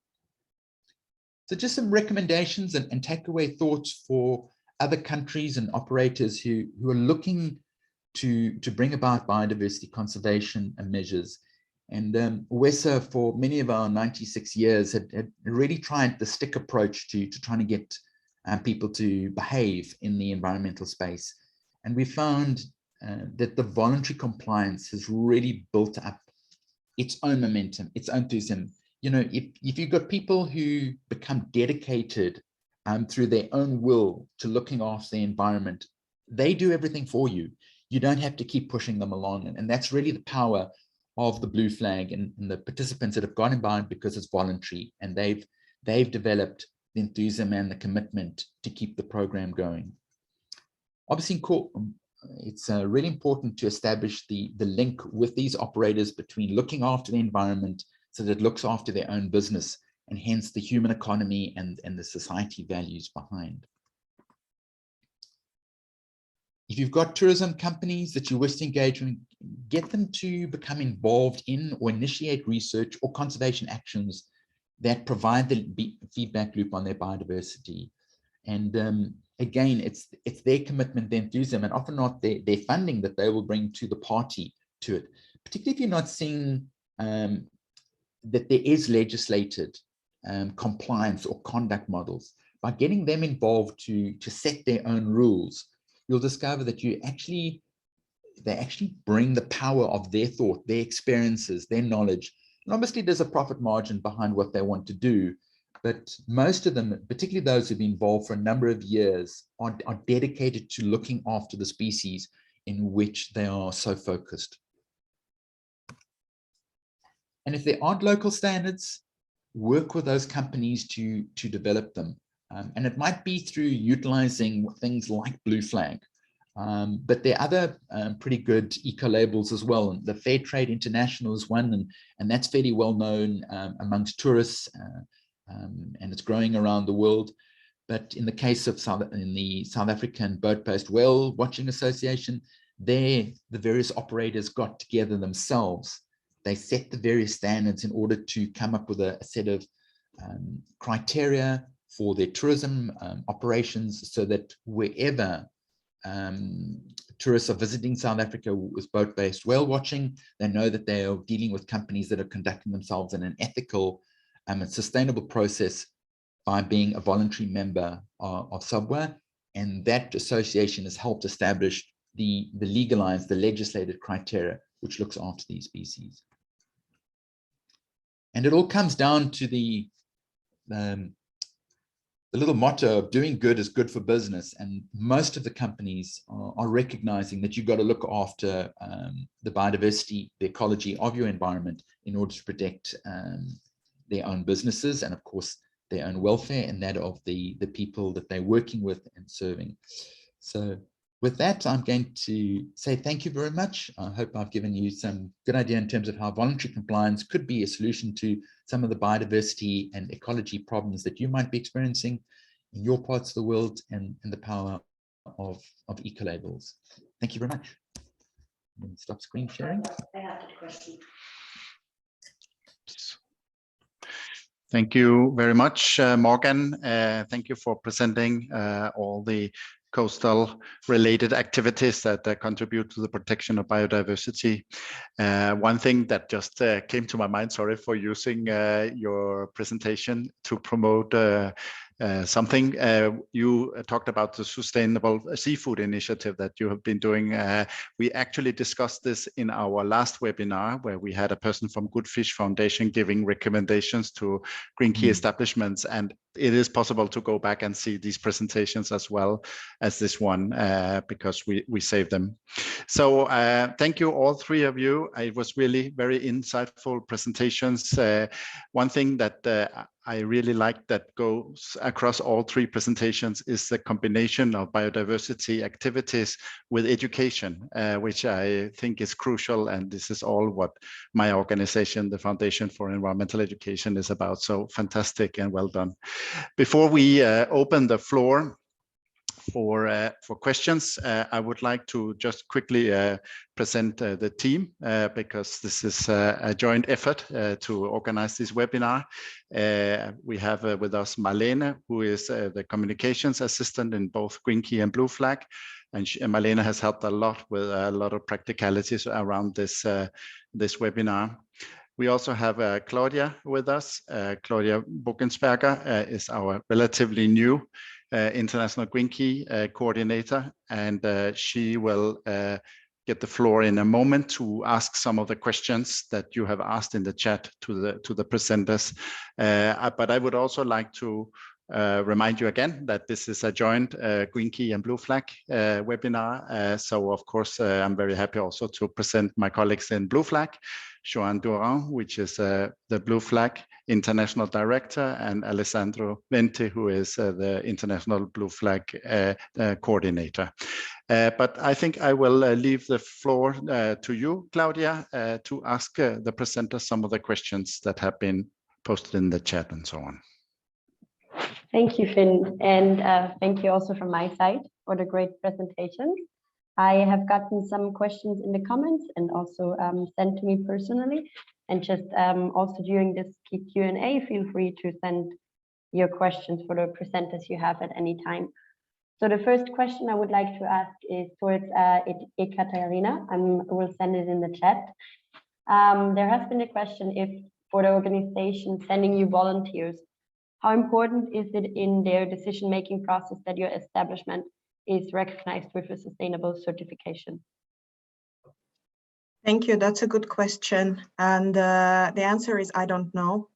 So just some recommendations and takeaway thoughts for other countries and operators who are looking to bring about biodiversity conservation and measures And WESA, for many of our 96 years, had really tried the stick approach to trying to get people to behave in the environmental space. And we found that the voluntary compliance has really built up its own momentum, its own enthusiasm. You know, if you've got people who become dedicated through their own will to looking after the environment, they do everything for you. You don't have to keep pushing them along. And that's really the power of the Blue Flag and the participants that have got involved, because it's voluntary, and they've developed the enthusiasm and the commitment to keep the program going. Obviously, it's really important to establish the link with these operators between looking after the environment so that it looks after their own business, and hence the human economy and the society values behind. If you've got tourism companies that you wish to engage with, get them to become involved in or initiate research or conservation actions that provide the feedback loop on their biodiversity. And again, it's their commitment, their enthusiasm, and often not their funding that they will bring to the party to it, particularly if you're not seeing that there is legislated compliance or conduct models. By getting them involved to set their own rules, you'll discover that they actually bring the power of their thought, their experiences, their knowledge. And obviously there's a profit margin behind what they want to do, but most of them, particularly those who've been involved for a number of years, are dedicated to looking after the species in which they are so focused. And if there aren't local standards, work with those companies to develop them. And it might be through utilizing things like Blue Flag, but there are other pretty good eco labels as well. And the Fair Trade International is one, and that's fairly well known amongst tourists, and it's growing around the world. But in the case of the South African Boat-Based Whale Watching Association, the various operators got together themselves. They set the various standards in order to come up with a set of criteria for their tourism operations, so that wherever tourists are visiting South Africa with boat-based whale watching, they know that they are dealing with companies that are conducting themselves in an ethical and sustainable process by being a voluntary member of SABWA. And that association has helped establish the legalized, the legislated criteria which looks after these species. And it all comes down to the little motto of doing good is good for business. And most of the companies are recognizing that you've got to look after the biodiversity, the ecology of your environment in order to protect their own businesses, and of course their own welfare and that of the people that they're working with and serving. So with that, I'm going to say thank you very much. I hope I've given you some good idea in terms of how voluntary compliance could be a solution to some of the biodiversity and ecology problems that you might be experiencing in your parts of the world, and the power of eco-labels. Thank you very much. Stop screen sharing. I have a question. Thank you very much, Morgan. Thank you for presenting all the coastal related activities that contribute to the protection of biodiversity. One thing that just came to my mind, sorry for using your presentation to promote something. You talked about the Sustainable Seafood Initiative that you have been doing. We actually discussed this in our last webinar, where we had a person from Good Fish Foundation giving recommendations to green key establishments, and it is possible to go back and see these presentations as well as this one, because we saved them. So thank you, all three of you. It was really very insightful presentations. One thing that I really like that goes across all three presentations is the combination of biodiversity activities with education, which I think is crucial. And this is all what my organization, the Foundation for Environmental Education, is about. So fantastic and well done. Before we open the floor for questions. I would like to just quickly present the team because this is a joint effort to organize this webinar. We have with us Marlene, who is the communications assistant in both Green Key and Blue Flag. And Marlene has helped a lot with a lot of practicalities around this webinar. We also have Claudia with us. Claudia Buchensberger is our relatively new International Green Key coordinator, and she will get the floor in a moment to ask some of the questions that you have asked in the chat to the presenters. But I would also like to remind you again that this is a joint Green Key and Blue Flag webinar. So of course, I'm very happy also to present my colleagues in Blue Flag, Joan Durand, which is the Blue Flag International Director, and Alessandro Venti, who is the International Blue Flag Coordinator. But I think I will leave the floor to you, Claudia, to ask the presenters some of the questions that have been posted in the chat and so on. Thank you, Finn, and thank you also from my side for the great presentation. I have gotten some questions in the comments and also sent to me personally, and just also during this Q&A, feel free to send your questions for the presenters you have at any time. So the first question I would like to ask is towards Ekaterina. I will send it in the chat. There has been a question if for the organization sending you volunteers, how important is it in their decision-making process that your establishment is recognized with a sustainable certification? Thank you. That's a good question. And the answer is, I don't know.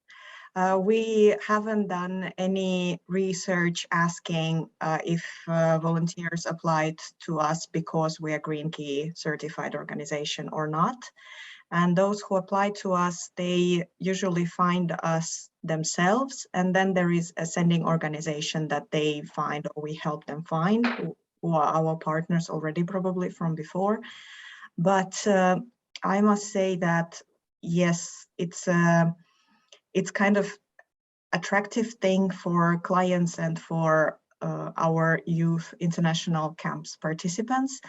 We haven't done any research asking if volunteers applied to us because we are Green Key certified organization or not. And those who apply to us, they usually find us themselves. And then there is a sending organization that they find, or we help them find, who are our partners already probably from before. But I must say that, yes, it's kind of attractive thing for clients and for our youth international camps participants,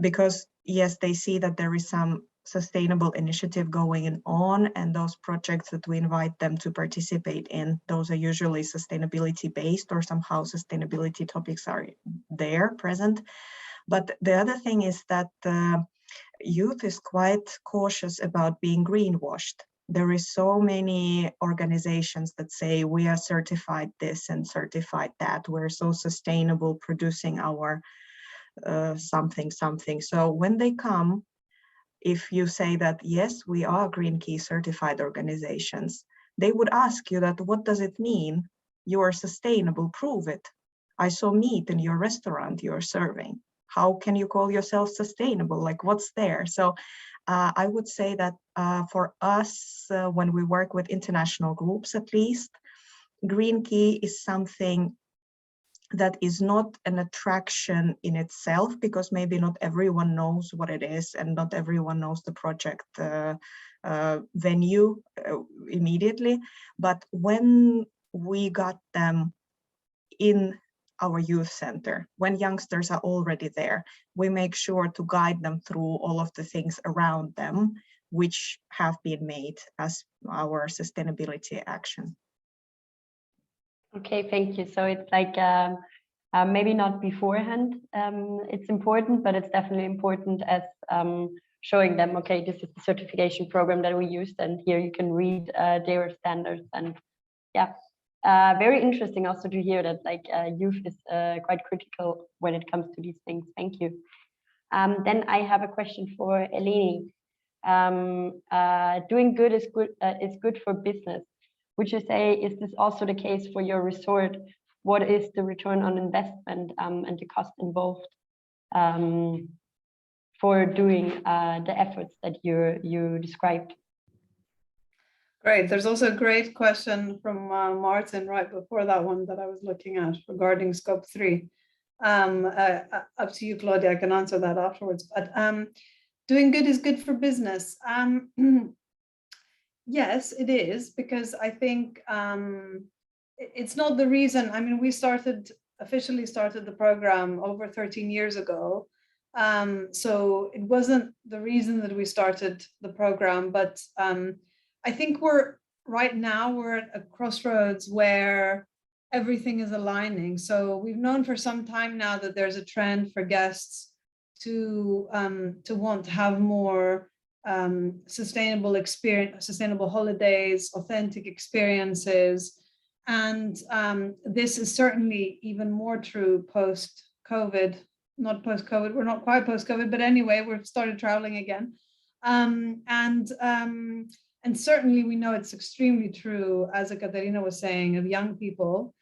because yes, they see that there is some sustainable initiative going on, and those projects that we invite them to participate in, those are usually sustainability based, or somehow sustainability topics are there present. But the other thing is that youth is quite cautious about being greenwashed. There is so many organizations that say we are certified this and certified that, we're so sustainable producing our something. So when they come, if you say that, yes, we are Green Key certified organizations, they would ask you that, what does it mean? You are sustainable, prove it. I saw meat in your restaurant you're serving. How can you call yourself sustainable? Like, what's there? So I would say that for us, when we work with international groups, at least, Green Key is something that is not an attraction in itself, because maybe not everyone knows what it is and not everyone knows the project venue immediately. But when we got them in our youth center, when youngsters are already there, we make sure to guide them through all of the things around them, which have been made as our sustainability action. Okay, thank you. So it's like maybe not beforehand, it's important, but it's definitely important as showing them, okay, this is the certification program that we used, and here you can read their standards. And yeah, very interesting also to hear that like youth is quite critical when it comes to these things. Thank you. Then I have a question for Eleni. Doing good is good for business. Would you say, is this also the case for your resort? What is the return on investment and the cost involved for doing the efforts that you described? Great. There's also a great question from Martin right before that one that I was looking at regarding scope 3. Up to you, Claudia, I can answer that afterwards. But doing good is good for business. Yes, it is, because I think it's not the reason. I mean, we started officially started the program over 13 years ago. So it wasn't the reason that we started the program, but I think right now we're at a crossroads where everything is aligning. So we've known for some time now that there's a trend for guests to want to have more sustainable experience, sustainable holidays, authentic experiences. And this is certainly even more true post-COVID, not post-COVID, we're not quite post-COVID, but anyway, we've started traveling again. And certainly we know it's extremely true, as Ekaterina was saying, of young people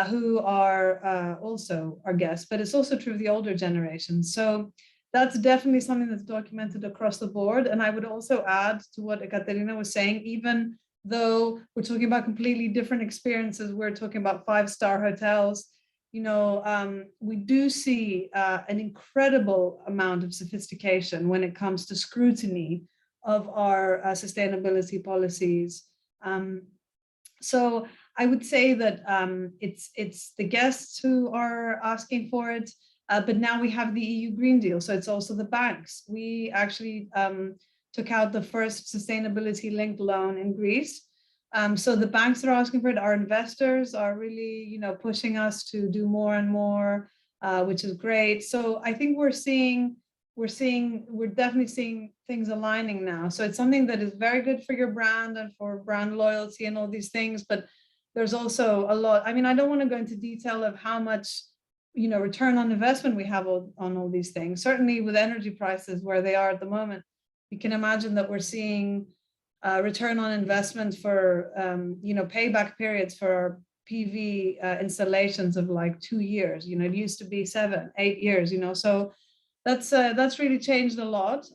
who are also our guests, but it's also true of the older generation. So that's definitely something that's documented across the board. And I would also add to what Ekaterina was saying, even though we're talking about completely different experiences, we're talking about 5-star hotels, you know, we do see an incredible amount of sophistication when it comes to scrutiny of our sustainability policies. So I would say that it's the guests who are asking for it, but now we have the EU Green Deal, so it's also the banks. We actually took out the first sustainability-linked loan in Greece. So the banks are asking for it. Our investors are really, you know, pushing us to do more and more, which is great. So I think we're definitely seeing things aligning now. So it's something that is very good for your brand and for brand loyalty and all these things. But there's also a lot. I mean, I don't want to go into detail of how much, you know, return on investment we have on all these things. Certainly with energy prices where they are at the moment, you can imagine that we're seeing return on investment for, you know, payback periods for our PV installations of like 2 years. You know, it used to be 7, 8 years, you know, so that's really changed a lot.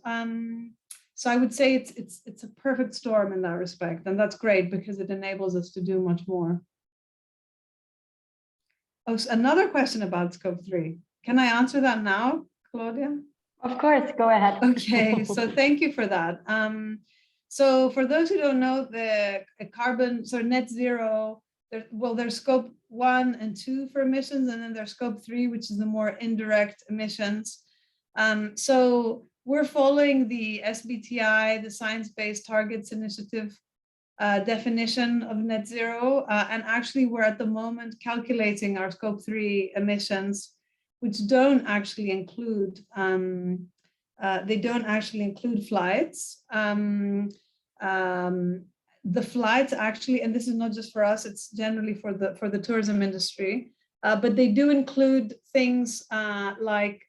So I would say it's a perfect storm in that respect, and that's great because it enables us to do much more. Oh, so another question about Scope 3. Can I answer that now, Claudia? Of course, go ahead. Okay, so thank you for that. So for those who don't know, the carbon, so net zero, there's Scope 1 and 2 for emissions, and then there's Scope 3, which is the more indirect emissions. So we're following the SBTI, the Science Based Targets Initiative definition of net zero, and actually we're at the moment calculating our Scope 3 emissions, which don't actually include flights. The flights actually, and this is not just for us, it's generally for the tourism industry, but they do include things like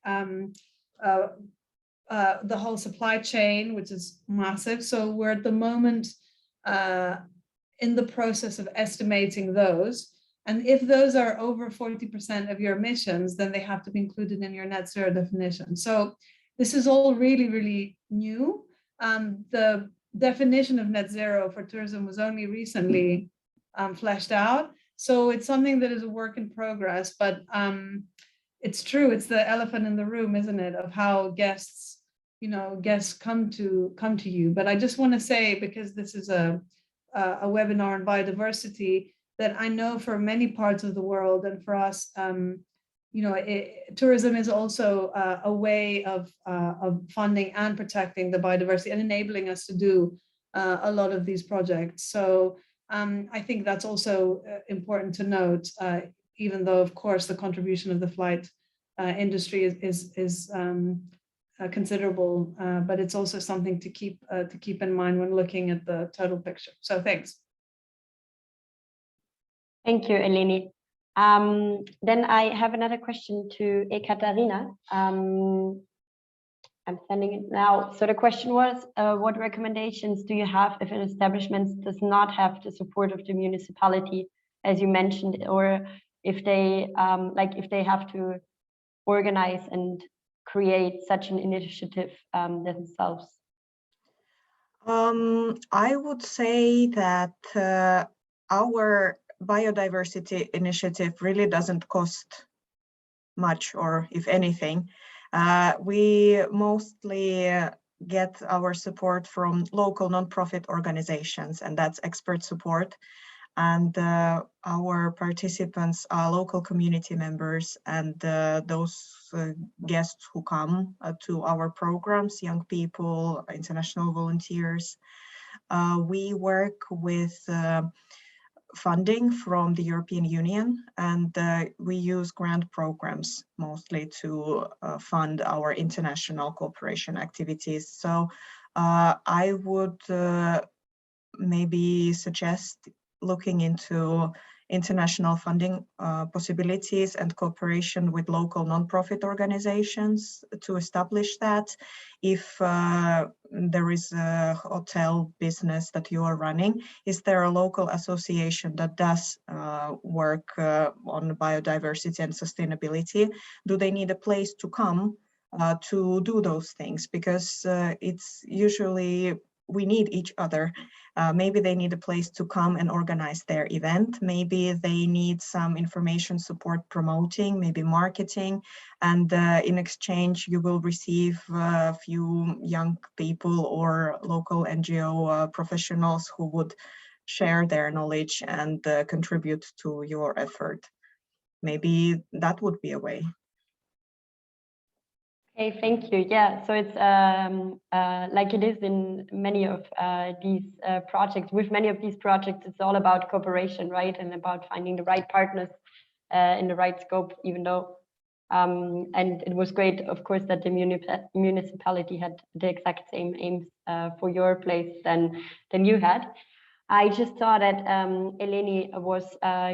the whole supply chain, which is massive. So we're at the moment in the process of estimating those. And if those are over 40% of your emissions, then they have to be included in your net zero definition. So this is all really, really new. The definition of net zero for tourism was only recently fleshed out. So it's something that is a work in progress, but it's true, it's the elephant in the room, isn't it, of how guests come to you. But I just want to say, because this is a webinar on biodiversity, that I know for many parts of the world and for us, tourism is also a way of funding and protecting the biodiversity and enabling us to do a lot of these projects. So I think that's also important to note, even though, of course, the contribution of the flight industry is considerable, but it's also something to keep in mind when looking at the total picture. So thanks. Thank you, Eleni. Then I have another question to Ekaterina. I'm sending it now. So the question was, what recommendations do you have if an establishment does not have the support of the municipality, as you mentioned, or if they if they have to organize and create such an initiative themselves? I would say that our biodiversity initiative really doesn't cost much, or if anything. We mostly get our support from local nonprofit organizations, and that's expert support. And our participants are local community members and those guests who come to our programs, young people, international volunteers. We work with funding from the European Union, and we use grant programs mostly to fund our international cooperation activities. So I would maybe suggest looking into international funding possibilities and cooperation with local nonprofit organizations to establish that. If there is a hotel business that you are running, is there a local association that does work on biodiversity and sustainability? Do they need a place to come to do those things? Because it's usually we need each other. Maybe they need a place to come and organize their event. Maybe they need some information support promoting, maybe marketing. And in exchange, you will receive a few young people or local NGO professionals who would share their knowledge and contribute to your effort. Maybe that would be a way. Okay, thank you. Yeah, so it's like it is in many of these projects. With many of these projects, it's all about cooperation, right? And about finding the right partners in the right scope, even though, and it was great, of course, that the municipality had the exact same aims for your place than you had. I just saw that Eleni was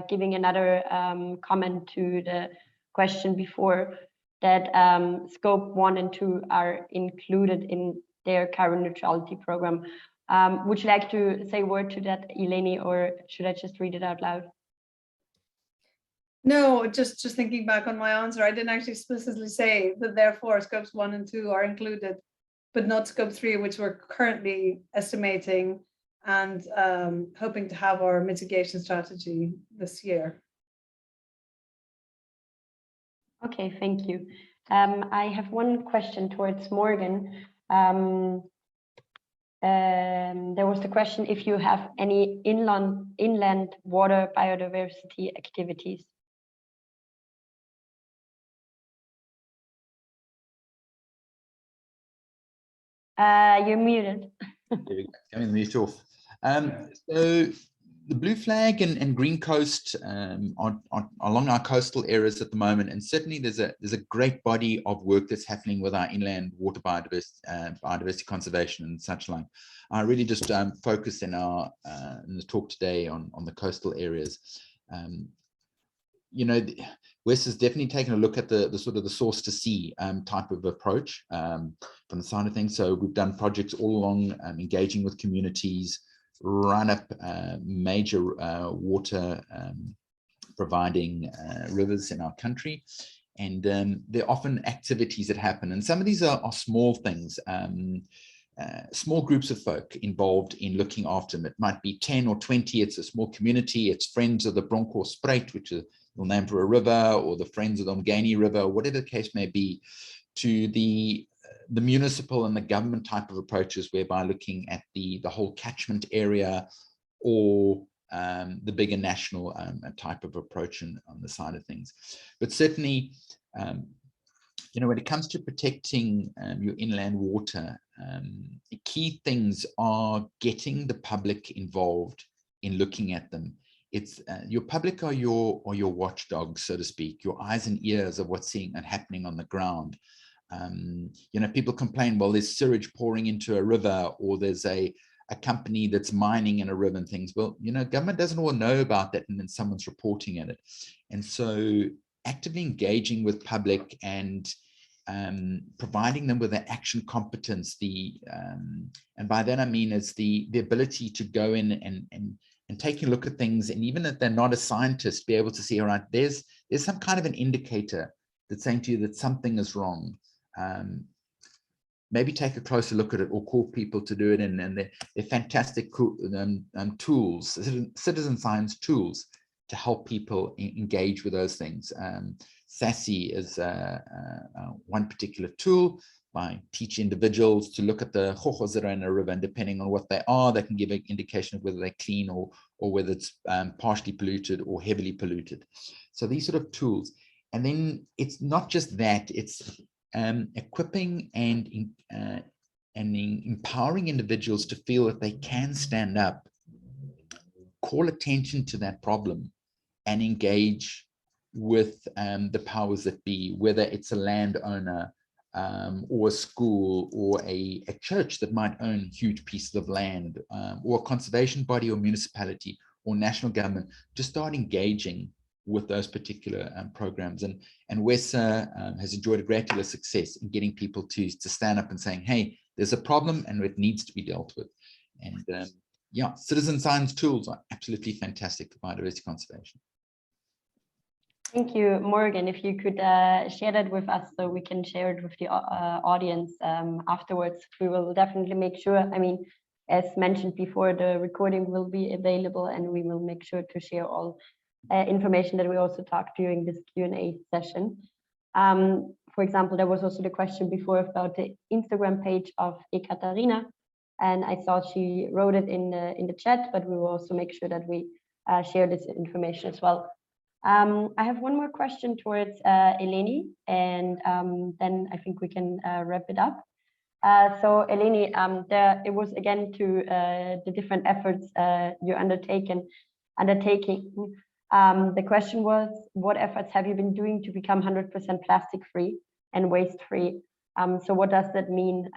giving another comment to the question before, that scope 1 and 2 are included in their carbon neutrality program. Would you like to say a word to that, Eleni, or should I just read it out loud? No, just thinking back on my answer, I didn't actually explicitly say that therefore scopes 1 and 2 are included, but not scope 3, which we're currently estimating and hoping to have our mitigation strategy this year. Okay, thank you. I have one question towards Morgan. There was the question if you have any inland water biodiversity activities. You're muted. There we go. Coming the mute off. So the blue flag and green coast are along our coastal areas at the moment, and certainly there's a great body of work that's happening with our inland water biodiversity conservation and such like. I really just focus in the talk today on the coastal areas. You know, Wes has definitely taken a look at the sort of the source to sea type of approach from the side of things. So we've done projects all along engaging with communities, run up major water providing rivers in our country, and there are often activities that happen, and some of these are small things, small groups of folk involved in looking after them. It might be 10 or 20, it's a small community, it's Friends of the Bronkhorstspruit, which is the name for a river, or the Friends of the Umgani River, whatever the case may be, to the municipal and the government type of approaches, whereby looking at the whole catchment area, or the bigger national type of approach on the side of things. But certainly, you know, when it comes to protecting your inland water, the key things are getting the public involved in looking at them. It's your public are your watchdogs, so to speak, your eyes and ears of what's seeing and happening on the ground. You know, people complain, well, there's sewage pouring into a river, or there's a company that's mining in a river and things. Well, you know, government doesn't all know about that, and then someone's reporting at it. And so actively engaging with public and providing them with the action competence, and by that I mean it's the ability to go in and take a look at things, and even if they're not a scientist, be able to see, all right, there's some kind of an indicator that's saying to you that something is wrong. Maybe take a closer look at it, or call people to do it, and they're fantastic tools, citizen science tools, to help people engage with those things. SASSI is one particular tool by teach individuals to look at the hohos that are in a river, and depending on what they are, they can give an indication of whether they're clean or or whether it's partially polluted or heavily polluted. So these sort of tools. And then it's not just that, it's equipping and empowering individuals to feel that they can stand up, call attention to that problem, and engage with the powers that be, whether it's a landowner or a school or a church that might own huge pieces of land, or a conservation body or municipality or national government, to start engaging with those particular programs. And WESA has enjoyed a great deal of success in getting people to stand up and saying, hey, there's a problem and it needs to be dealt with. And yeah, citizen science tools are absolutely fantastic for biodiversity conservation. Thank you, Morgan. If you could share that with us so we can share it with the audience afterwards, we will definitely make sure. I mean, as mentioned before, the recording will be available and we will make sure to share all information that we also talked during this Q&A session. For example, there was also the question before about the Instagram page of Ekaterina, and I saw she wrote it in the chat, but we will also make sure that we share this information as well. I have one more question towards Eleni, and then I think we can wrap it up. So Eleni, it was again to the different efforts you're undertaking. The question was, what efforts have you been doing to become 100% plastic free and waste free? So what does that mean?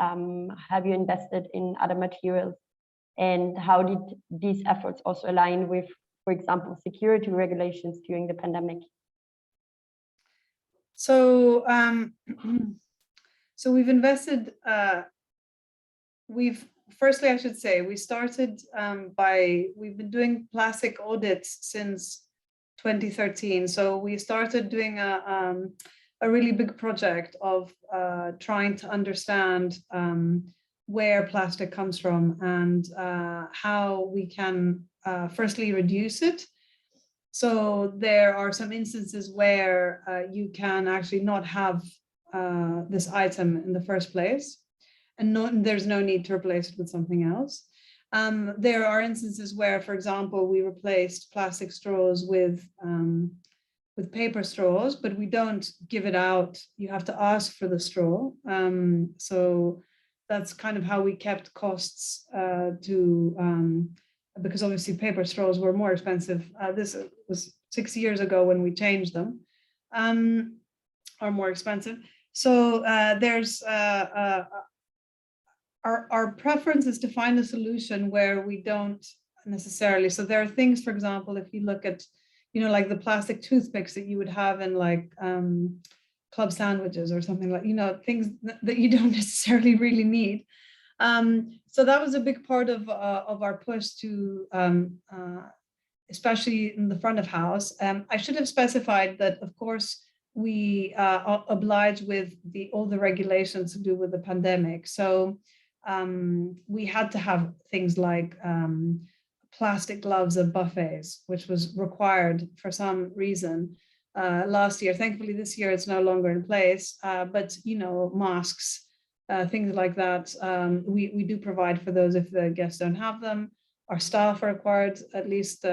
Have you invested in other materials? And how did these efforts also align with, for example, security regulations during the pandemic? So, so we've invested, firstly, I should say, we started we've been doing plastic audits since 2013. So we started doing a really big project of trying to understand where plastic comes from and how we can firstly reduce it. So there are some instances where you can actually not have this item in the first place, and there's no need to replace it with something else. There are instances where, for example, we replaced plastic straws with paper straws, but we don't give it out. You have to ask for the straw. So that's kind of how we kept costs because obviously paper straws were more expensive. This was 6 years ago when we changed them, are more expensive. So there's our preference is to find a solution where we don't necessarily. So there are things, for example, if you look at, like the plastic toothpicks that you would have in like club sandwiches or something like, things that you don't necessarily really need. So that was a big part of our push to, especially in the front of house. I should have specified that, of course, we oblige with all the regulations to do with the pandemic. So we had to have things like plastic gloves at buffets, which was required for some reason last year. Thankfully, this year it's no longer in place, but masks, things like that, we do provide for those if the guests don't have them. Our staff are required, at least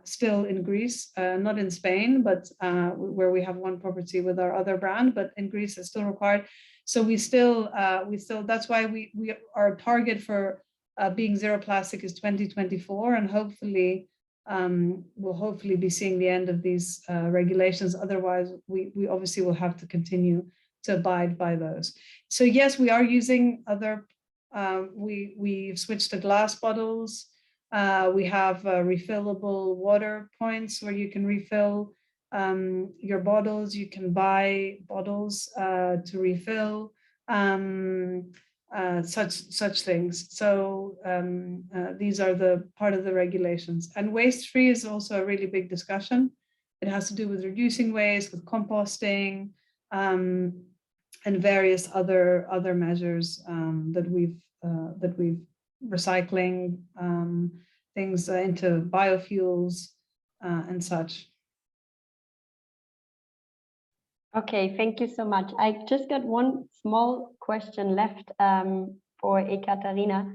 still in Greece, not in Spain, but where we have one property with our other brand, but in Greece it's still required. So we still, that's why our target for being zero plastic is 2024, and hopefully we'll hopefully be seeing the end of these regulations. Otherwise, we obviously will have to continue to abide by those. So yes, we are using other. We've switched to glass bottles. We have refillable water points where you can refill your bottles. You can buy bottles to refill, such things. So these are the part of the regulations. And waste free is also a really big discussion. It has to do with reducing waste, with composting, and various other measures that we've recycling things into biofuels and such. Okay, thank you so much. I just got one small question left for Ekaterina.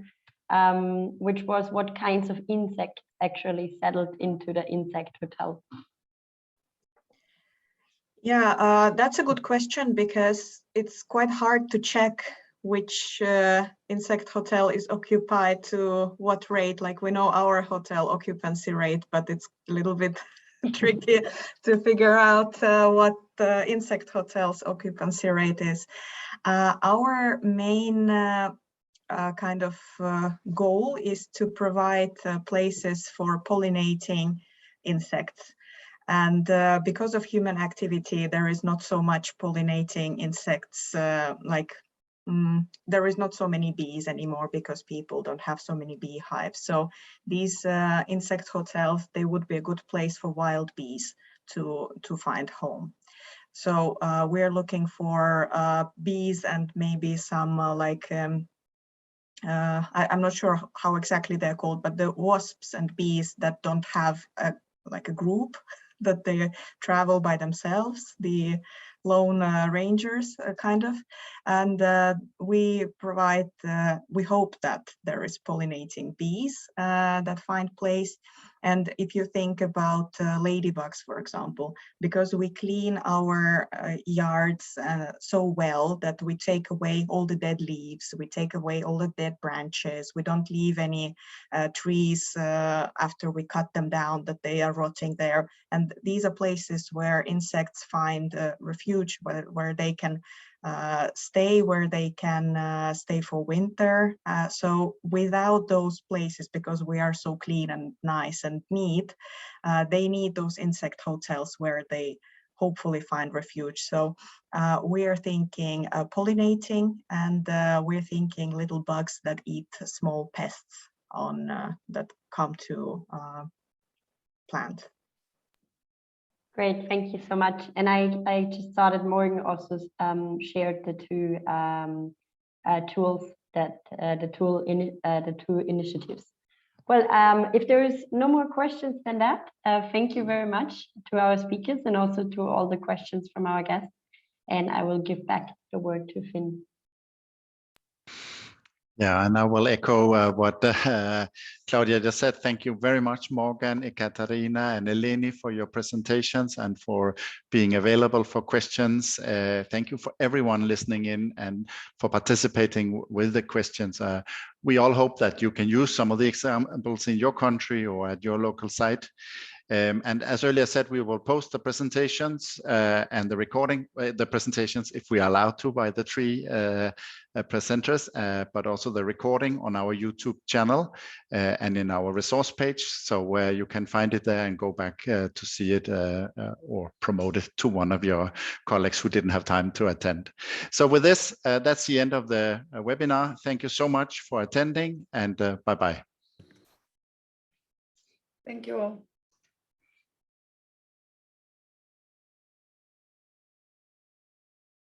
which was what kinds of insects actually settled into the insect hotel. Yeah, that's a good question, because it's quite hard to check which insect hotel is occupied to what rate. Like, we know our hotel occupancy rate, but it's a little bit tricky to figure out what the insect hotel's occupancy rate is. Our main kind of goal is to provide places for pollinating insects. And because of human activity, there is not so much pollinating insects, there is not so many bees anymore, because people don't have so many beehives. So these insect hotels, they would be a good place for wild bees to find home. So we're looking for bees and maybe some I'm not sure how exactly they're called, but the wasps and bees that don't have a group, that they travel by themselves, the lone rangers kind of. And we provide, we hope that there is pollinating bees that find place. And if you think about ladybugs, for example, because we clean our yards so well that we take away all the dead leaves, we take away all the dead branches, we don't leave any trees after we cut them down, that they are rotting there. And these are places where insects find refuge, where they can stay, where they can stay for winter. So without those places, because we are so clean and nice and neat, they need those insect hotels where they hopefully find refuge. So we are thinking pollinating, and we're thinking little bugs that eat small pests on that come to plant. Great, thank you so much. And I just started Morgan also shared the two tools that the two initiatives. Well, if there is no more questions than that, thank you very much to our speakers and also to all the questions from our guests. And I will give back the word to Finn. Yeah, and I will echo what Claudia just said. Thank you very much, Morgan, Ekaterina, and Eleni, for your presentations and for being available for questions. Thank you for everyone listening in and for participating with the questions. We all hope that you can use some of the examples in your country or at your local site. And as earlier said, we will post the presentations and the recording, the presentations, if we are allowed to, by the three presenters, but also the recording on our YouTube channel and in our resource page. So where you can find it there and go back to see it or promote it to one of your colleagues who didn't have time to attend. So with this, that's the end of the webinar. Thank you so much for attending, and bye-bye. Thank you all.